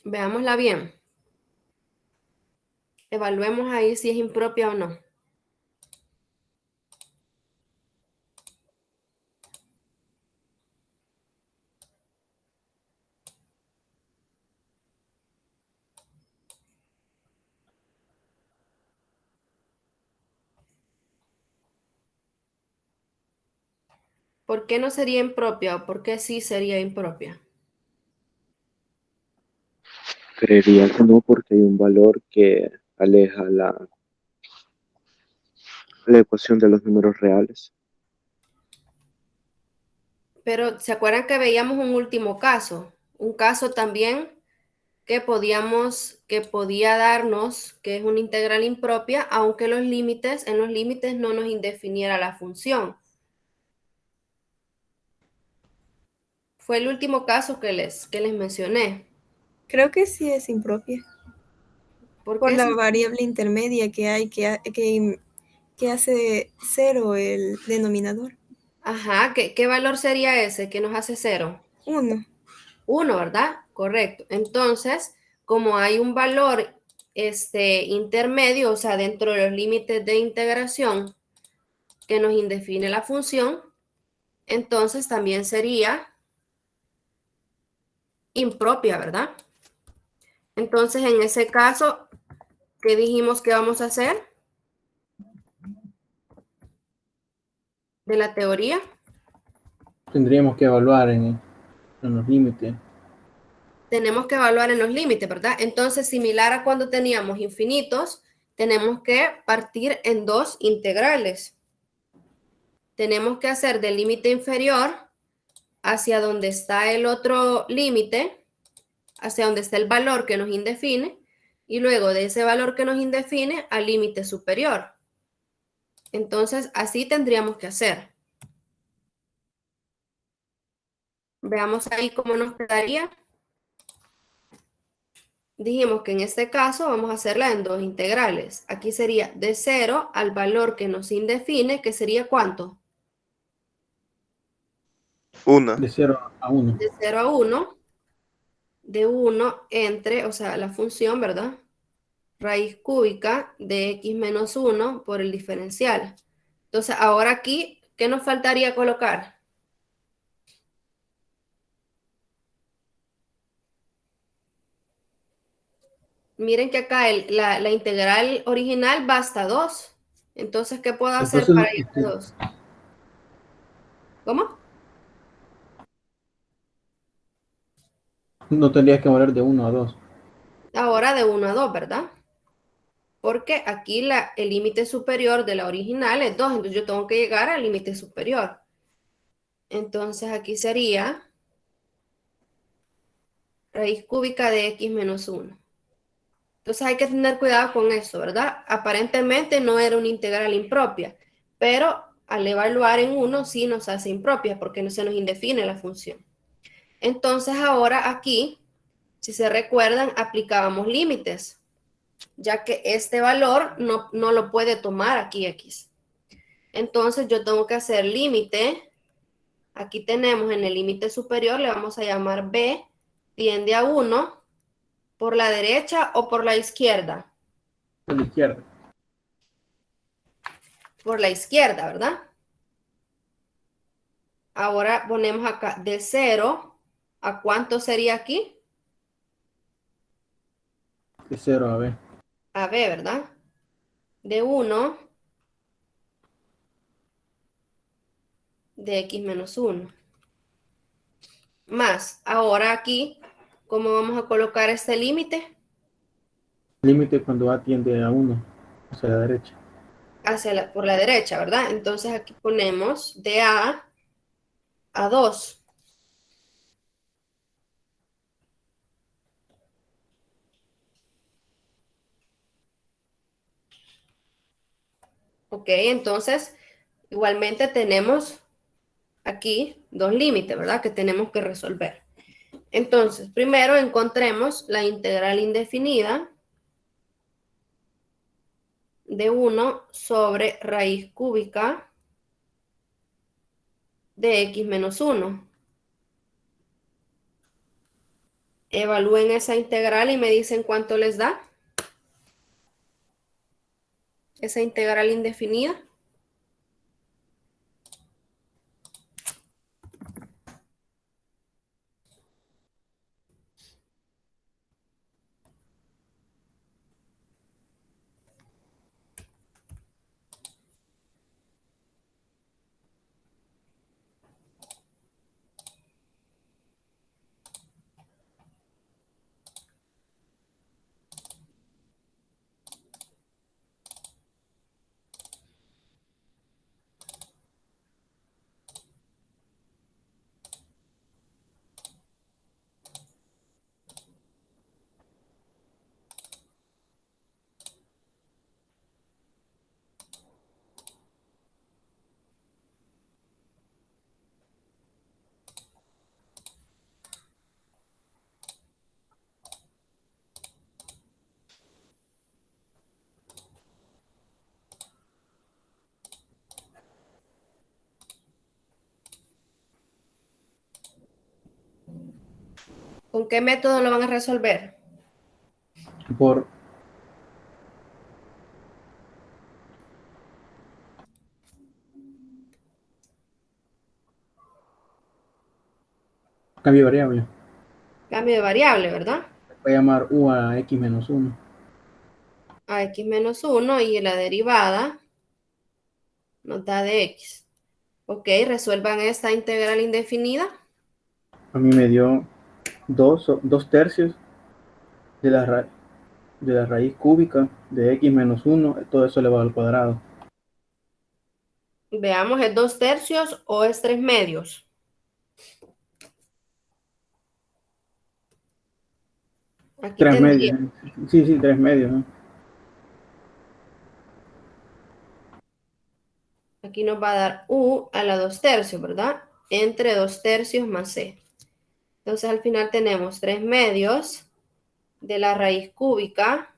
Veámosla bien. Evaluemos ahí si es impropia o no. ¿Por qué no sería impropia o por qué sí sería impropia? Creería que no, porque hay un valor que aleja la ecuación de los números reales. Pero ¿se acuerdan que veíamos un último caso? Un caso también que podía darnos que es una integral impropia, aunque en los límites no nos indefiniera la función. Fue el último caso que les mencioné. Creo que sí es impropia. ¿Por Por qué? la variable intermedia que hay que hace cero el denominador. Ajá, ¿qué valor sería ese que nos hace cero? 1. 1, ¿verdad? Correcto. Entonces, como hay un valor intermedio, o sea, dentro de los límites de integración que nos indefine la función, entonces también sería impropia, ¿verdad? Entonces, en ese caso, ¿qué dijimos que vamos a hacer de la teoría? Tendríamos que evaluar en los límites. Tenemos que evaluar en los límites, ¿verdad? Entonces, similar a cuando teníamos infinitos, tenemos que partir en dos integrales. Tenemos que hacer del límite inferior hacia donde está el otro límite, hacia donde está el valor que nos indefine, y luego de ese valor que nos indefine al límite superior. Entonces, así tendríamos que hacer. Veamos ahí cómo nos quedaría. Dijimos que en este caso vamos a hacerla en dos integrales. Aquí sería de 0 al valor que nos indefine, que sería ¿cuánto? Una. De 0 a 1. De 0 a 1, de 1 entre, o sea, la función, ¿verdad? Raíz cúbica de x menos 1 por el diferencial. Entonces, ahora aquí, ¿qué nos faltaría colocar? Miren que acá la integral original va hasta 2. Entonces, ¿qué puedo hacer Entonces, para ir a 2? ¿Cómo? no tendrías que mover de 1 a 2. Ahora de 1 a 2, ¿verdad? Porque aquí el límite superior de la original es 2, entonces yo tengo que llegar al límite superior. Entonces aquí sería raíz cúbica de x menos 1. Entonces hay que tener cuidado con eso, ¿verdad? Aparentemente no era una integral impropia, pero al evaluar en 1 sí nos hace impropia porque no se nos indefine la función. Entonces ahora aquí, si se recuerdan, aplicábamos límites. ya que este valor no lo puede tomar aquí X. Entonces yo tengo que hacer límite. Aquí tenemos en el límite superior, le vamos a llamar B, tiende a 1, por la derecha o por la izquierda. Por la izquierda. Por la izquierda, ¿verdad? Ahora ponemos acá de 0, ¿a cuánto sería aquí? De 0 a B. A B, ¿verdad? De 1, de X menos 1. Más, ahora aquí, ¿cómo vamos a colocar este límite? Límite cuando A tiende a 1 hacia la derecha. Por la derecha, ¿verdad? Entonces aquí ponemos de a 2. Ok, entonces igualmente tenemos aquí dos límites, ¿verdad? Que tenemos que resolver. Entonces, primero encontremos la integral indefinida de 1 sobre raíz cúbica de X menos 1. Evalúen esa integral y me dicen cuánto les da. Esa integral indefinida. ¿Con qué método lo van a resolver? Por cambio de variable. Cambio de variable, ¿verdad? Voy a llamar U a X menos 1. A X menos 1 y la derivada nos da de X. Ok, resuelvan esta integral indefinida. A mí me dio 2 tercios de de la raíz cúbica de X menos 1. Todo eso elevado al cuadrado. Veamos, ¿es 2 tercios o es 3 medios? Aquí 3 tendría, medios. Sí, sí, 3 medios, ¿no? aquí nos va a dar U a la 2 tercios, ¿verdad? Entre 2 tercios más C. Entonces al final tenemos 3 medios de la raíz cúbica.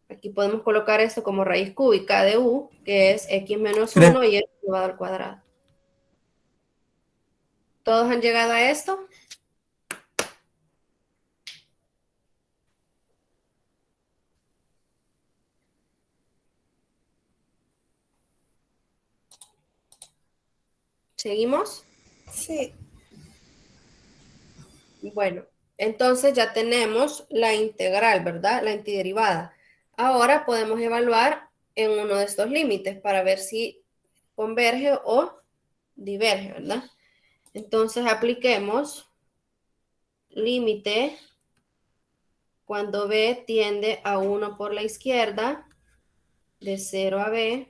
Aquí podemos colocar esto como raíz cúbica de U, que es X menos 1 y es elevado al cuadrado. ¿Todos han llegado a esto? ¿Seguimos? Sí. Bueno, entonces ya tenemos la integral, ¿verdad? La antiderivada. Ahora podemos evaluar en uno de estos límites para ver si converge o diverge, ¿verdad? Entonces apliquemos límite cuando B tiende a 1 por la izquierda, de 0 a B.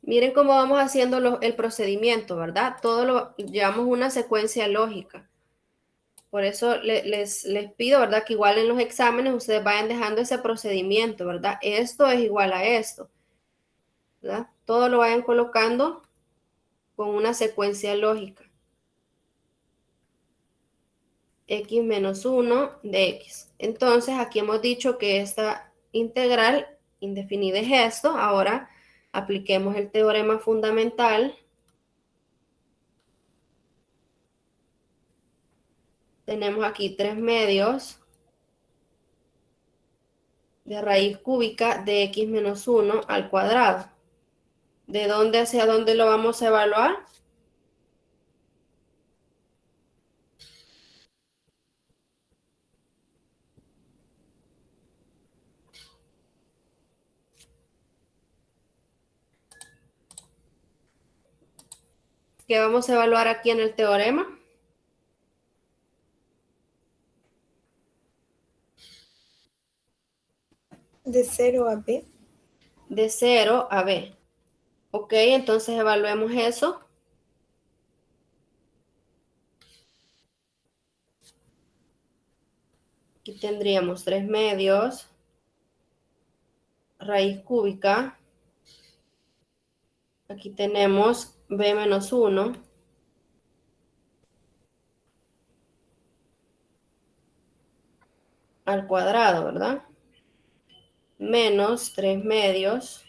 Miren cómo vamos haciendo el procedimiento, ¿verdad? Todo lo llevamos una secuencia lógica. Por eso les pido, ¿verdad? Que igual en los exámenes ustedes vayan dejando ese procedimiento, ¿verdad? Esto es igual a esto, ¿verdad? Todo lo vayan colocando con una secuencia lógica. x menos 1 de x. Entonces, aquí hemos dicho que esta integral indefinida es esto. Ahora, apliquemos el teorema fundamental. Tenemos aquí 3 medios de raíz cúbica de x menos 1 al cuadrado. ¿De dónde hacia dónde lo vamos a evaluar? ¿Qué vamos a evaluar aquí en el teorema? De 0 a b. De 0 a b. Ok, entonces evaluemos eso. Aquí tendríamos 3 medios, raíz cúbica. Aquí tenemos b menos 1 al cuadrado, ¿verdad? Menos 3 medios,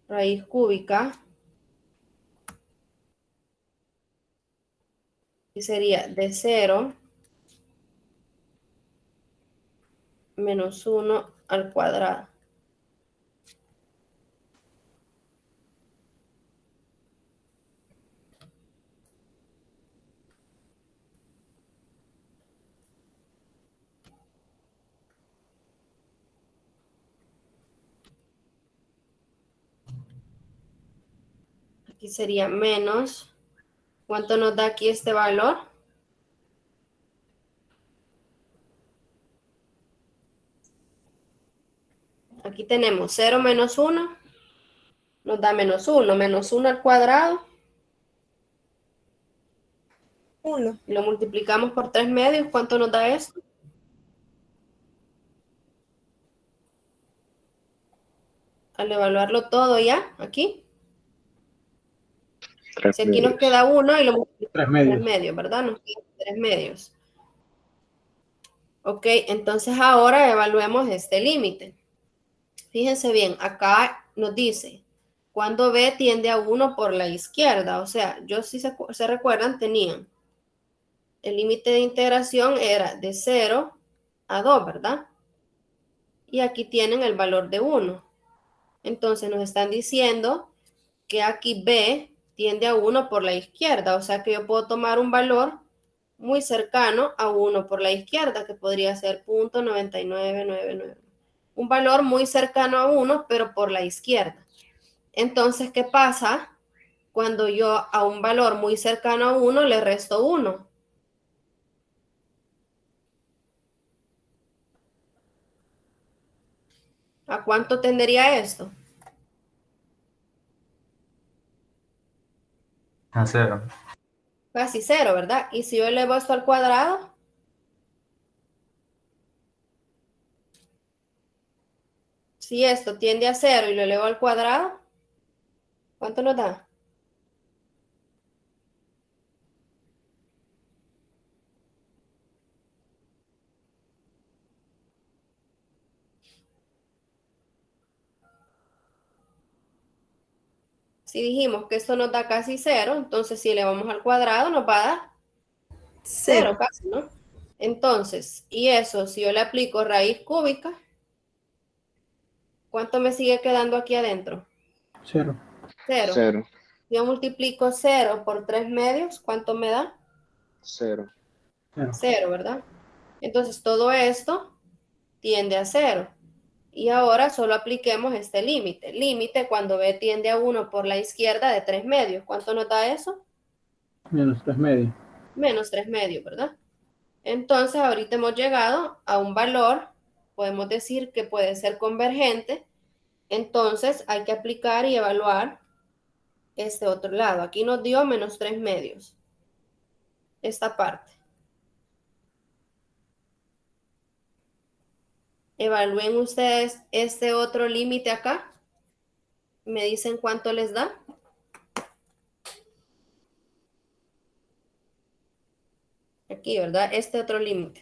raíz cúbica. Y sería de 0 menos 1 al cuadrado. Aquí sería menos. ¿Cuánto nos da aquí este valor? Aquí tenemos 0 menos 1. Nos da menos 1. Menos 1 al cuadrado. 1. Y lo multiplicamos por 3 medios. ¿Cuánto nos da esto? Al evaluarlo todo ya, aquí. 3 Si aquí nos medios. queda 1 y lo multiplicamos 3 por 3 medios. medios, ¿verdad? Nos quedan 3 medios. Ok, entonces ahora evaluemos este límite. Fíjense bien, acá nos dice, cuando b tiende a 1 por la izquierda, o sea, yo si se recuerdan, tenían el límite de integración era de 0 a 2, ¿verdad? Y aquí tienen el valor de 1. Entonces nos están diciendo que aquí b tiende a 1 por la izquierda, o sea que yo puedo tomar un valor muy cercano a 1 por la izquierda, que podría ser 0.9999. Un valor muy cercano a 1, pero por la izquierda. Entonces, ¿qué pasa cuando yo a un valor muy cercano a 1 le resto 1? ¿A cuánto tendería esto? A 0. Casi 0, ¿verdad? Y si yo elevo esto al cuadrado, si esto tiende a 0 y lo elevo al cuadrado, ¿cuánto nos da? Si dijimos que esto nos da casi 0, entonces si elevamos al cuadrado nos va a dar 0 0. casi, ¿no? Entonces, y eso, si yo le aplico raíz cúbica, ¿cuánto me sigue quedando aquí adentro? 0. 0. 0. Si yo multiplico 0 por 3 medios, ¿cuánto me da? 0. 0. 0, ¿verdad? Entonces todo esto tiende a 0. Y ahora solo apliquemos este límite. Límite cuando b tiende a 1 por la izquierda de 3 medios. ¿Cuánto nos da eso? Menos 3 medios. Menos 3 medios, ¿verdad? Entonces ahorita hemos llegado a un valor, podemos decir que puede ser convergente. Entonces hay que aplicar y evaluar este otro lado. Aquí nos dio menos 3 medios. Esta parte. Evalúen ustedes este otro límite acá. Me dicen cuánto les da. aquí, ¿verdad? Este otro límite.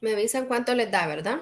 Me avisan cuánto les da, ¿verdad?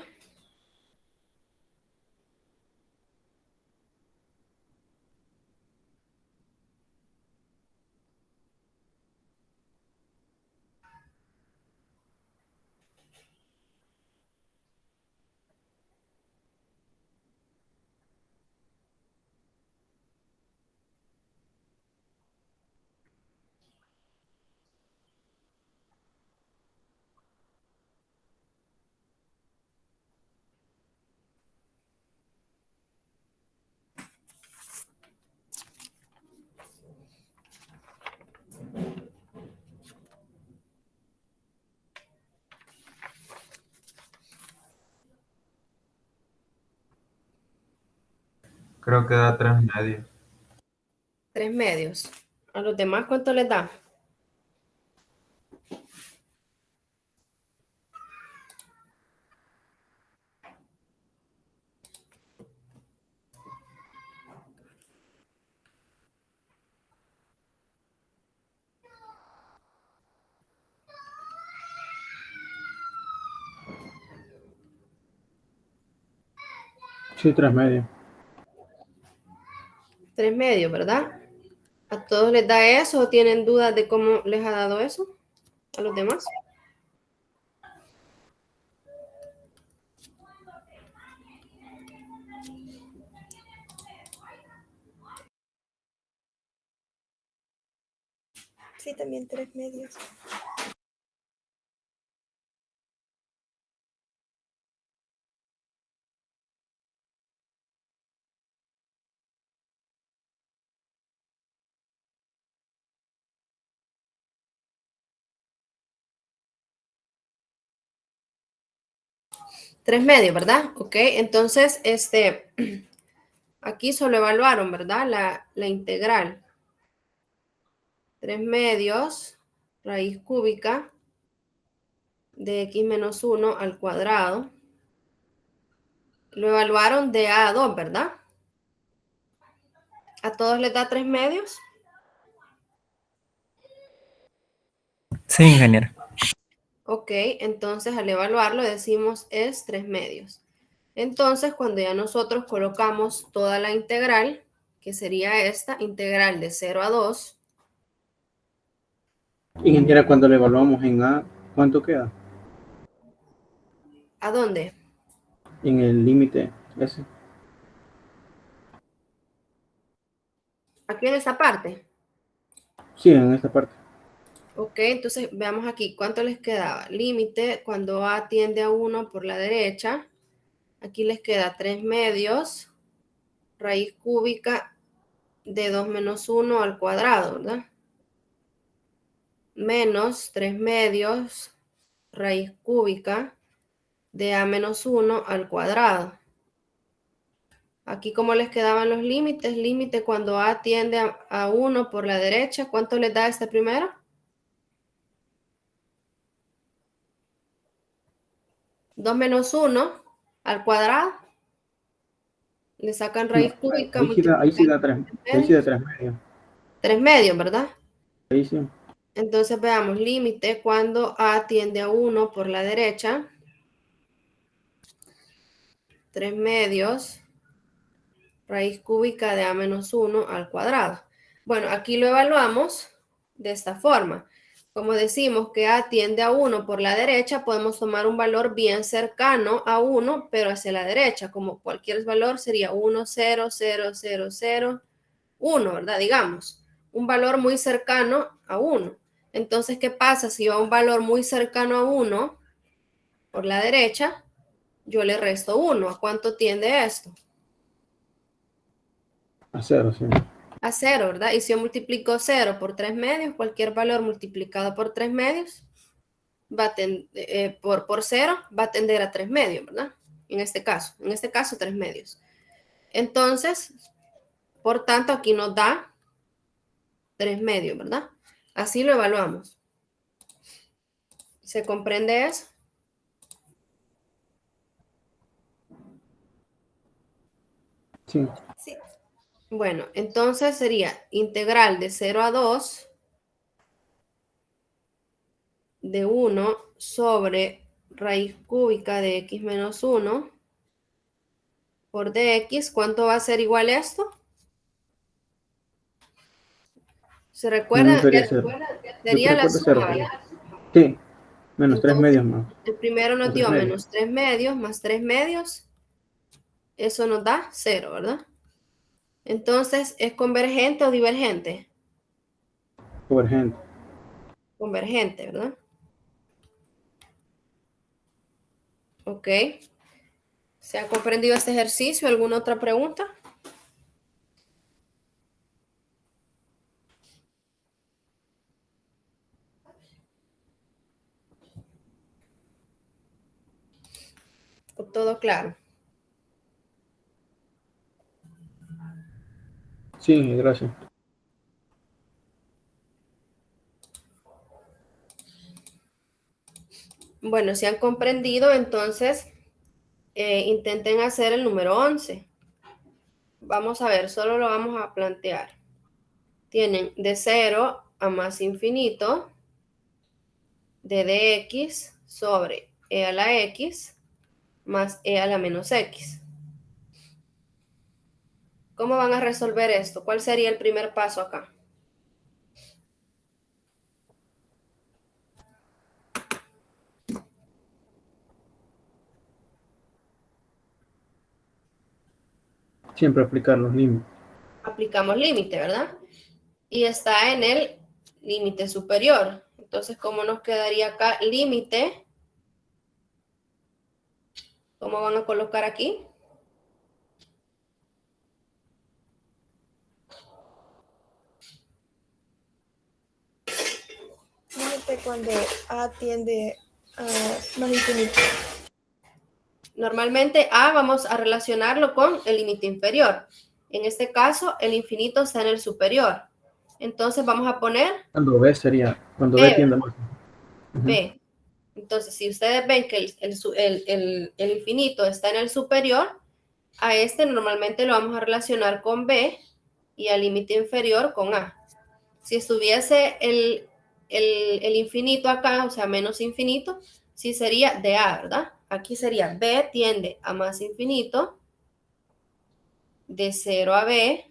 Creo que da 3 medios. 3 medios. ¿A los demás cuánto les da? Sí, 3 medios. 3 medios, ¿verdad? ¿A todos les da eso o tienen dudas de cómo les ha dado eso? ¿A los demás? Sí, también 3 medios. Tres medios, ¿verdad? Ok, entonces, aquí solo evaluaron, ¿verdad? La integral. 3 medios raíz cúbica de x menos 1 al cuadrado. Lo evaluaron de a 2, ¿verdad? ¿A todos les da 3 medios? Sí, ingeniero. Ok, entonces al evaluarlo decimos es 3 medios. Entonces, cuando ya nosotros colocamos toda la integral, que sería esta, integral de 0 a 2. Ingeniera, cuando lo evaluamos en A, ¿cuánto queda? ¿A dónde? En el límite ese. Aquí en esta parte. Sí, en esta parte. Ok, entonces veamos aquí cuánto les quedaba. Límite cuando A tiende a 1 por la derecha. Aquí les queda 3 medios. Raíz cúbica de 2 menos 1 al cuadrado, ¿verdad? Menos 3 medios. Raíz cúbica de A menos 1 al cuadrado. Aquí como les quedaban los límites. Límite cuando A tiende a 1 por la derecha. ¿Cuánto les da este primero? 2 menos 1 al cuadrado. Le sacan raíz No, cúbica. ahí sí da 3. Ahí sí da 3 medios. 3 medios, ¿verdad? Ahí sí. Entonces veamos, límite cuando A tiende a 1 por la derecha. 3 medios. Raíz cúbica de A menos 1 al cuadrado. Bueno, aquí lo evaluamos de esta forma. Como decimos que A tiende a 1 por la derecha, podemos tomar un valor bien cercano a 1, pero hacia la derecha. Como cualquier valor sería 1, 0, 0, 0, 0, 1, ¿verdad? Digamos, un valor muy cercano a 1. Entonces, ¿qué pasa? Si yo a un valor muy cercano a 1 por la derecha, yo le resto 1. ¿A cuánto tiende esto? A 0, sí. A 0, ¿verdad? Y si yo multiplico 0 por 3 medios, cualquier valor multiplicado por 3 medios, por 0, va a tender a 3 medios, ¿verdad? En este caso 3 medios. Entonces, por tanto, aquí nos da 3 medios, ¿verdad? Así lo evaluamos. ¿Se comprende eso? Sí. Sí. Bueno, entonces sería integral de 0 a 2 de 1 sobre raíz cúbica de x menos 1 por dx. ¿Cuánto va a ser igual a esto? ¿Se recuerdan? Debería ser. Yo Sería la recuerdo 0. suma, ¿verdad? Sí, menos 3 Entonces, medios más. el primero nos O 3 dio medios. menos 3 medios más 3 medios. Eso nos da 0, ¿verdad? Entonces, ¿es convergente o divergente? Convergente. Convergente, ¿verdad? Ok. ¿Se ha comprendido este ejercicio? ¿Alguna otra pregunta? ¿Todo claro? Sí, gracias. Bueno, si han comprendido, entonces intenten hacer el número 11. Vamos a ver, solo lo vamos a plantear. Tienen de 0 a más infinito de dx sobre e a la x más e a la menos x. ¿Cómo van a resolver esto? ¿Cuál sería el primer paso acá? Siempre aplicar los límites. Aplicamos límite, ¿verdad? Y está en el límite superior. Entonces, ¿cómo nos quedaría acá? Límite. ¿Cómo van a colocar aquí? Límite cuando A tiende a más infinito. Normalmente A vamos a relacionarlo con el límite inferior. En este caso, el infinito está en el superior. Entonces vamos a poner... Cuando B sería Cuando B, B tiende a más. Ujú. B. Entonces, si ustedes ven que el infinito está en el superior, a este normalmente lo vamos a relacionar con B y al límite inferior con A. Si estuviese el infinito acá, o sea, menos infinito, sí sería de A, ¿verdad? Aquí sería B tiende a más infinito, de 0 a B,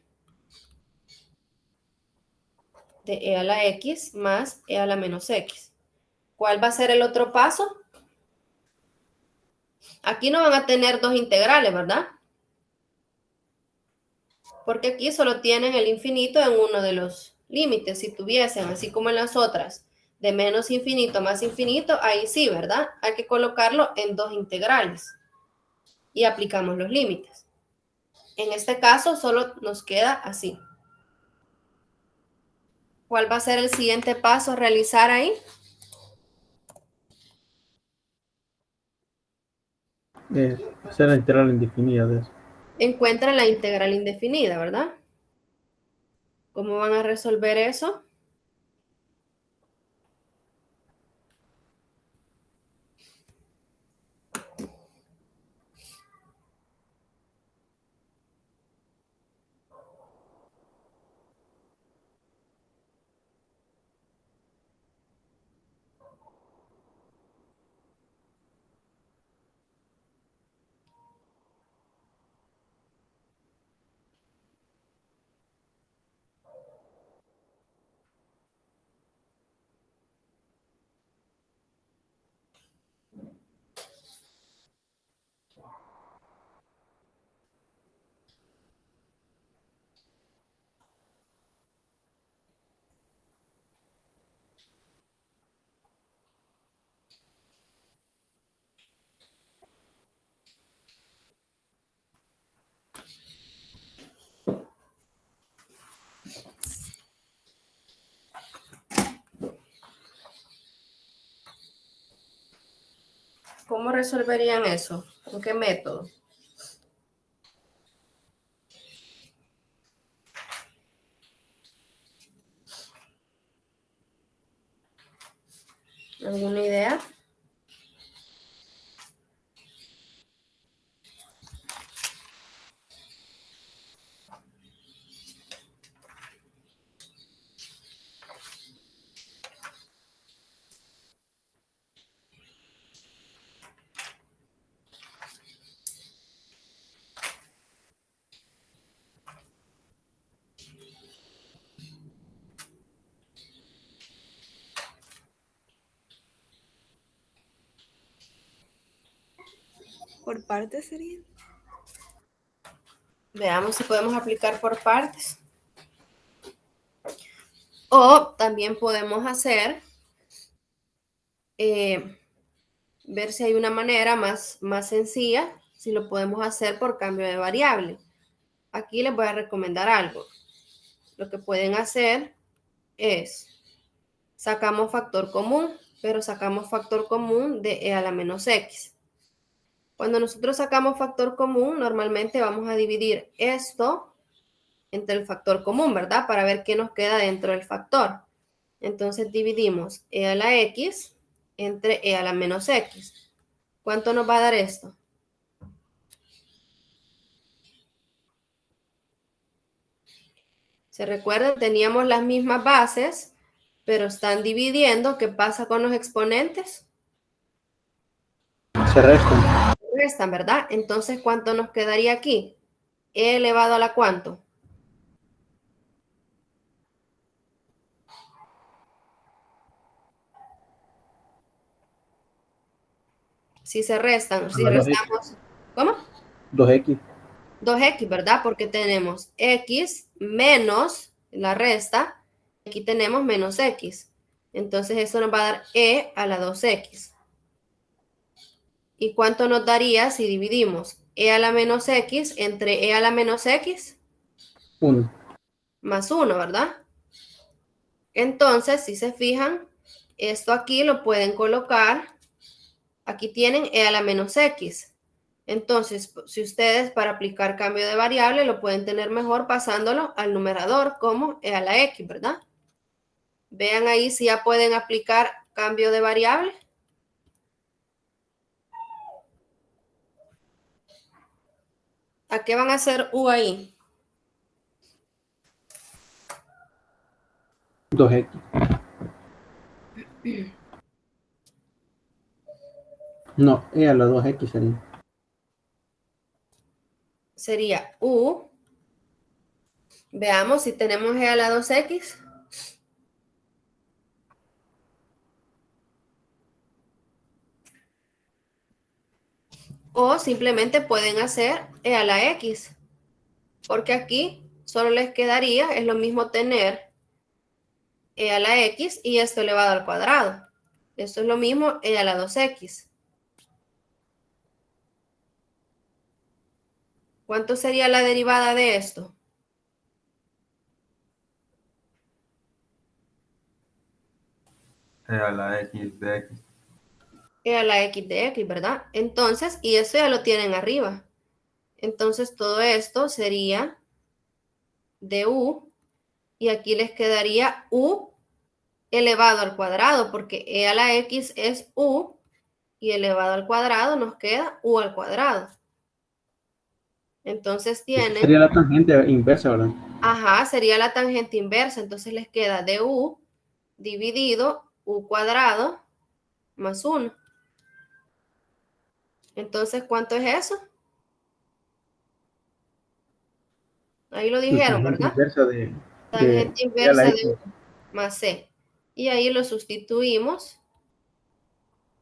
de E a la X más E a la menos X. ¿Cuál va a ser el otro paso? Aquí no van a tener dos integrales, ¿verdad? Porque aquí solo tienen el infinito en uno de los límites. Si tuviesen, así como en las otras, de menos infinito a más infinito, ahí sí, ¿verdad? Hay que colocarlo en dos integrales y aplicamos los límites. En este caso solo nos queda así. ¿Cuál va a ser el siguiente paso a realizar ahí? Hacer la integral indefinida de eso. Encuentra la integral indefinida, ¿verdad? ¿Cómo van a resolver eso? ¿Cómo resolverían eso? ¿Con qué método? ¿Alguna idea? Por parte sería. Veamos si podemos aplicar por partes. O también podemos hacer, ver si hay una manera más sencilla, si lo podemos hacer por cambio de variable. Aquí les voy a recomendar algo. Lo que pueden hacer es, sacamos factor común, pero sacamos factor común de e a la menos x. Cuando nosotros sacamos factor común, normalmente vamos a dividir esto entre el factor común, ¿verdad? Para ver qué nos queda dentro del factor. Entonces dividimos e a la x entre e a la menos x. ¿Cuánto nos va a dar esto? ¿Se recuerdan? Teníamos las mismas bases, pero están dividiendo. ¿Qué pasa con los exponentes? Se restan. Restan, ¿verdad? Entonces, ¿cuánto nos quedaría aquí? E elevado a la ¿cuánto? Si se restan, si A la 2x. restamos, ¿cómo? 2x. 2x, ¿verdad? Porque tenemos x menos la resta, aquí tenemos menos x. Entonces eso nos va a dar e a la 2x. ¿Y cuánto nos daría si dividimos e a la menos x entre e a la menos x? 1. Más 1, ¿verdad? Entonces, si se fijan, esto aquí lo pueden colocar, aquí tienen e a la menos x. Entonces, si ustedes para aplicar cambio de variable lo pueden tener mejor pasándolo al numerador como e a la x, ¿verdad? Vean ahí si ya pueden aplicar cambio de variable. ¿A qué van a hacer U ahí? 2x. No, e a la 2x sería. Sería U. Veamos si tenemos e a la 2x. O simplemente pueden hacer e a la x. Porque aquí solo les quedaría, es lo mismo tener e a la x y esto elevado al cuadrado. Esto es lo mismo e a la 2x. ¿Cuánto sería la derivada de esto? A la X de X. E a la x de x, ¿verdad? Entonces, y esto ya lo tienen arriba. Entonces, todo esto sería de u, y aquí les quedaría u elevado al cuadrado, porque e a la x es u, y elevado al cuadrado nos queda u al cuadrado. Entonces Esa tienen, sería la tangente inversa, ¿verdad? ajá, sería la tangente inversa, entonces les queda de u dividido u cuadrado más 1. Entonces, ¿cuánto es eso? Ahí lo La dijeron, tangente ¿verdad? inversa de Tangente e a la inversa de x. u más c. Y ahí lo sustituimos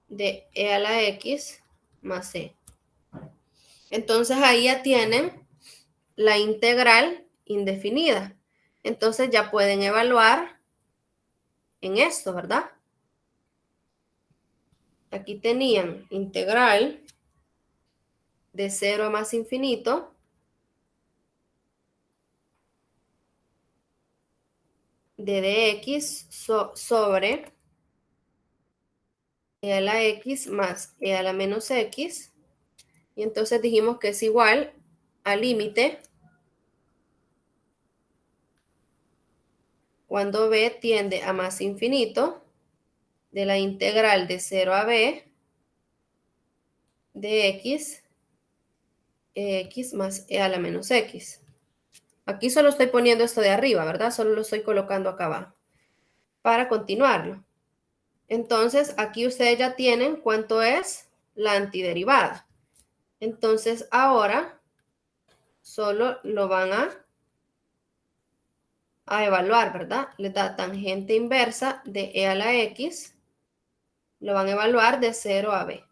de e a la x más c. Entonces ahí ya tienen la integral indefinida. Entonces ya pueden evaluar en esto, ¿verdad? Aquí tenían integral de 0 a más infinito de dx sobre e a la x más e a la menos x. Y entonces dijimos que es igual al límite cuando b tiende a más infinito de la integral de 0 a b de x más e a la menos x. Aquí solo estoy poniendo esto de arriba, ¿verdad? Solo lo estoy colocando acá abajo para continuarlo. Entonces, aquí ustedes ya tienen cuánto es la antiderivada. Entonces, ahora solo lo van a evaluar, ¿verdad? Les da tangente inversa de e a la x. Lo van a evaluar de 0 a b.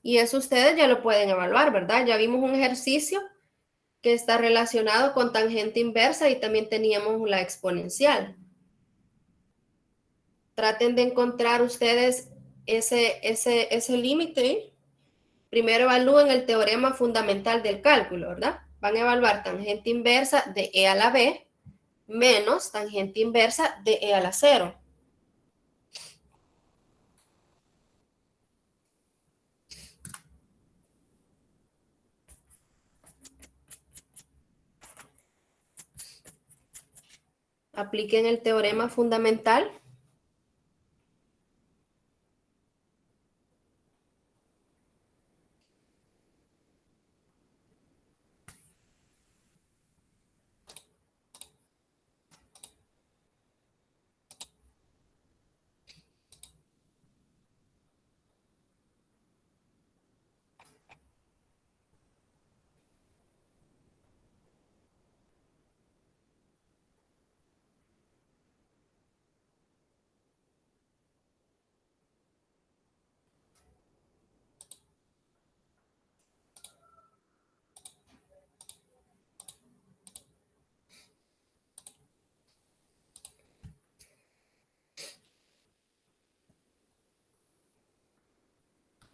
Y eso ustedes ya lo pueden evaluar, ¿verdad? Ya vimos un ejercicio que está relacionado con tangente inversa y también teníamos la exponencial. Traten de encontrar ustedes ese límite. Primero evalúen el teorema fundamental del cálculo, ¿verdad? Van a evaluar tangente inversa de e a la b menos tangente inversa de e a la 0. Apliquen el teorema fundamental.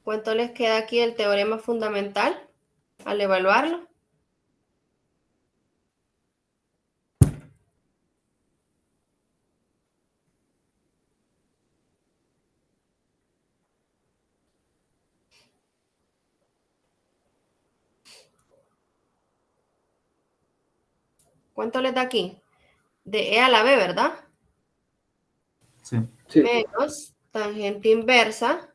¿Cuánto les queda aquí el teorema fundamental al evaluarlo? ¿Cuánto les da aquí? De e a la b, ¿verdad? Sí. Sí, menos tangente inversa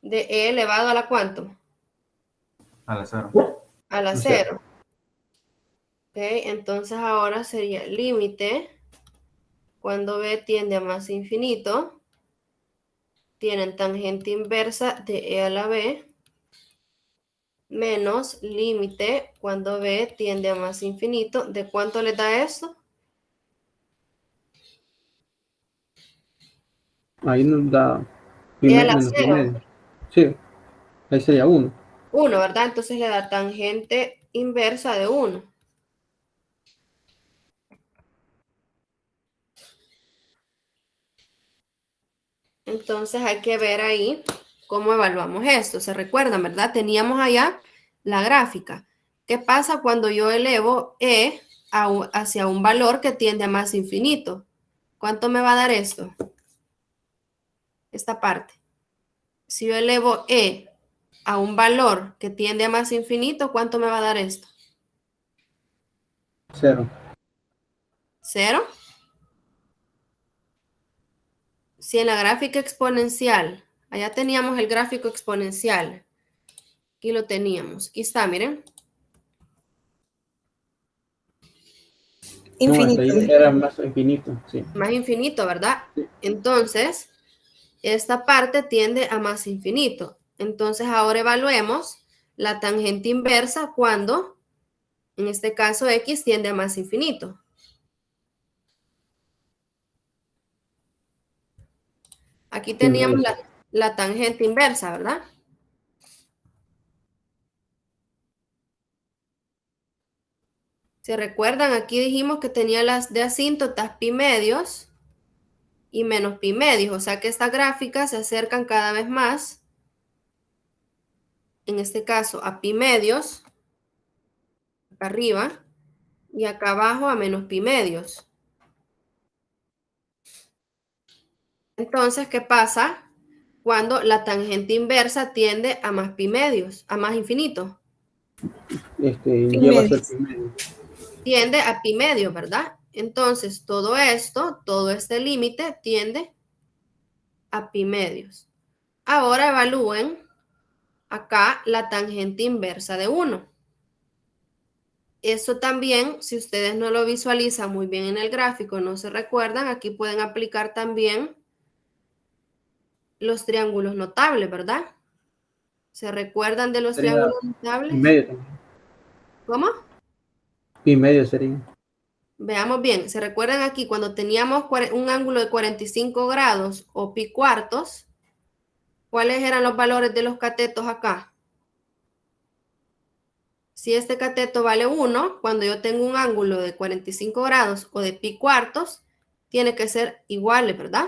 de e elevado a la ¿cuánto? A la 0. A la o sea, 0. Ok, entonces ahora sería el límite cuando b tiende a más infinito. Tienen tangente inversa de e a la b menos límite cuando b tiende a más infinito. ¿De cuánto le da esto? ahí nos da E a la menos pi 0. medio. Sí, ahí sería 1. 1, ¿verdad? Entonces le da tangente inversa de 1. Entonces hay que ver ahí cómo evaluamos esto. ¿Se recuerdan, verdad? Teníamos allá la gráfica. ¿Qué pasa cuando yo elevo e hacia un valor que tiende a más infinito? ¿Cuánto me va a dar esto? Esta parte. Si yo elevo e a un valor que tiende a más infinito, ¿cuánto me va a dar esto? 0. ¿Cero? Si en la gráfica exponencial, allá teníamos el gráfico exponencial. Aquí lo teníamos. Aquí está, miren. No, hasta Infinito. ahí era más infinito, sí. Más infinito, ¿verdad? Sí. Entonces, esta parte tiende a más infinito. Entonces, ahora evaluemos la tangente inversa cuando, en este caso, x tiende a más infinito. Aquí Pi teníamos medio. la tangente inversa, ¿verdad? ¿Se recuerdan? Aquí dijimos que tenía las de asíntotas pi medios y menos pi medios, o sea que estas gráficas se acercan cada vez más, en este caso a pi medios, acá arriba, y acá abajo a menos pi medios. Entonces, ¿qué pasa cuando la tangente inversa tiende a más pi medios, a más infinito? Pi Lleva a ser medios. pi medio. Tiende a pi medios, ¿verdad? Entonces, todo esto, todo este límite tiende a pi medios. Ahora evalúen acá la tangente inversa de 1. Eso también, si ustedes no lo visualizan muy bien en el gráfico, no se recuerdan, aquí pueden aplicar también los triángulos notables, ¿verdad? ¿Se recuerdan de los Sería triángulos pi notables? medio también. ¿Cómo? Pi medio sería. Veamos bien, ¿se recuerdan aquí cuando teníamos un ángulo de 45 grados o pi cuartos? ¿Cuáles eran los valores de los catetos acá? Si este cateto vale 1, cuando yo tengo un ángulo de 45 grados o de pi cuartos, tiene que ser iguales, ¿verdad?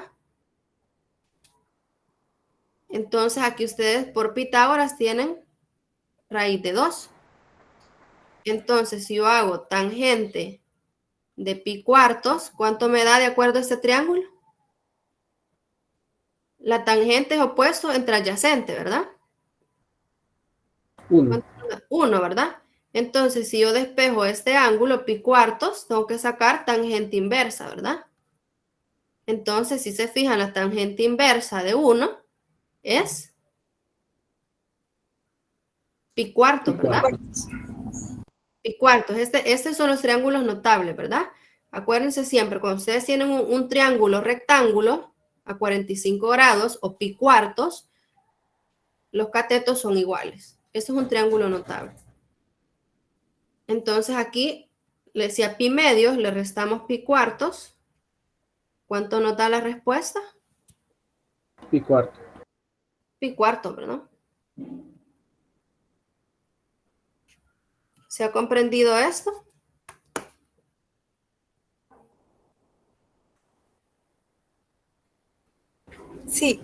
Entonces aquí ustedes por Pitágoras tienen raíz de 2. Entonces si yo hago tangente de pi cuartos, ¿cuánto me da de acuerdo a este triángulo? La tangente es opuesto entre adyacente, ¿verdad? 1. 1, ¿verdad? Entonces, si yo despejo este ángulo pi cuartos, tengo que sacar tangente inversa, ¿verdad? Entonces, si se fijan, la tangente inversa de 1 es pi cuartos, Pi ¿verdad? cuarto. Pi cuartos. Estos son los triángulos notables, ¿verdad? Acuérdense siempre, cuando ustedes tienen un triángulo rectángulo a 45 grados o pi cuartos, los catetos son iguales. Eso es un triángulo notable. Entonces aquí le decía pi medios, le restamos pi cuartos. ¿Cuánto nos da la respuesta? Pi cuarto. Pi cuartos, ¿verdad? ¿Se ha comprendido esto? Sí.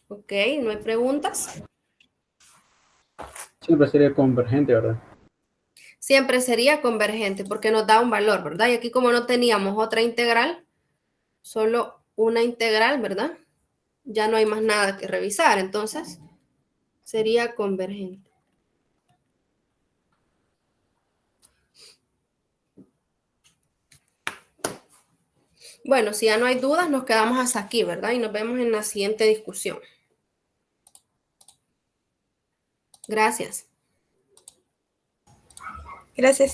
Ok, ¿no hay preguntas? Siempre sería convergente, ¿verdad? Siempre sería convergente porque nos da un valor, ¿verdad? Y aquí como no teníamos otra integral, solo una integral, ¿verdad? Ya no hay más nada que revisar, entonces sería convergente. Bueno, si ya no hay dudas, nos quedamos hasta aquí, ¿verdad? Y nos vemos en la siguiente discusión. Gracias. Gracias.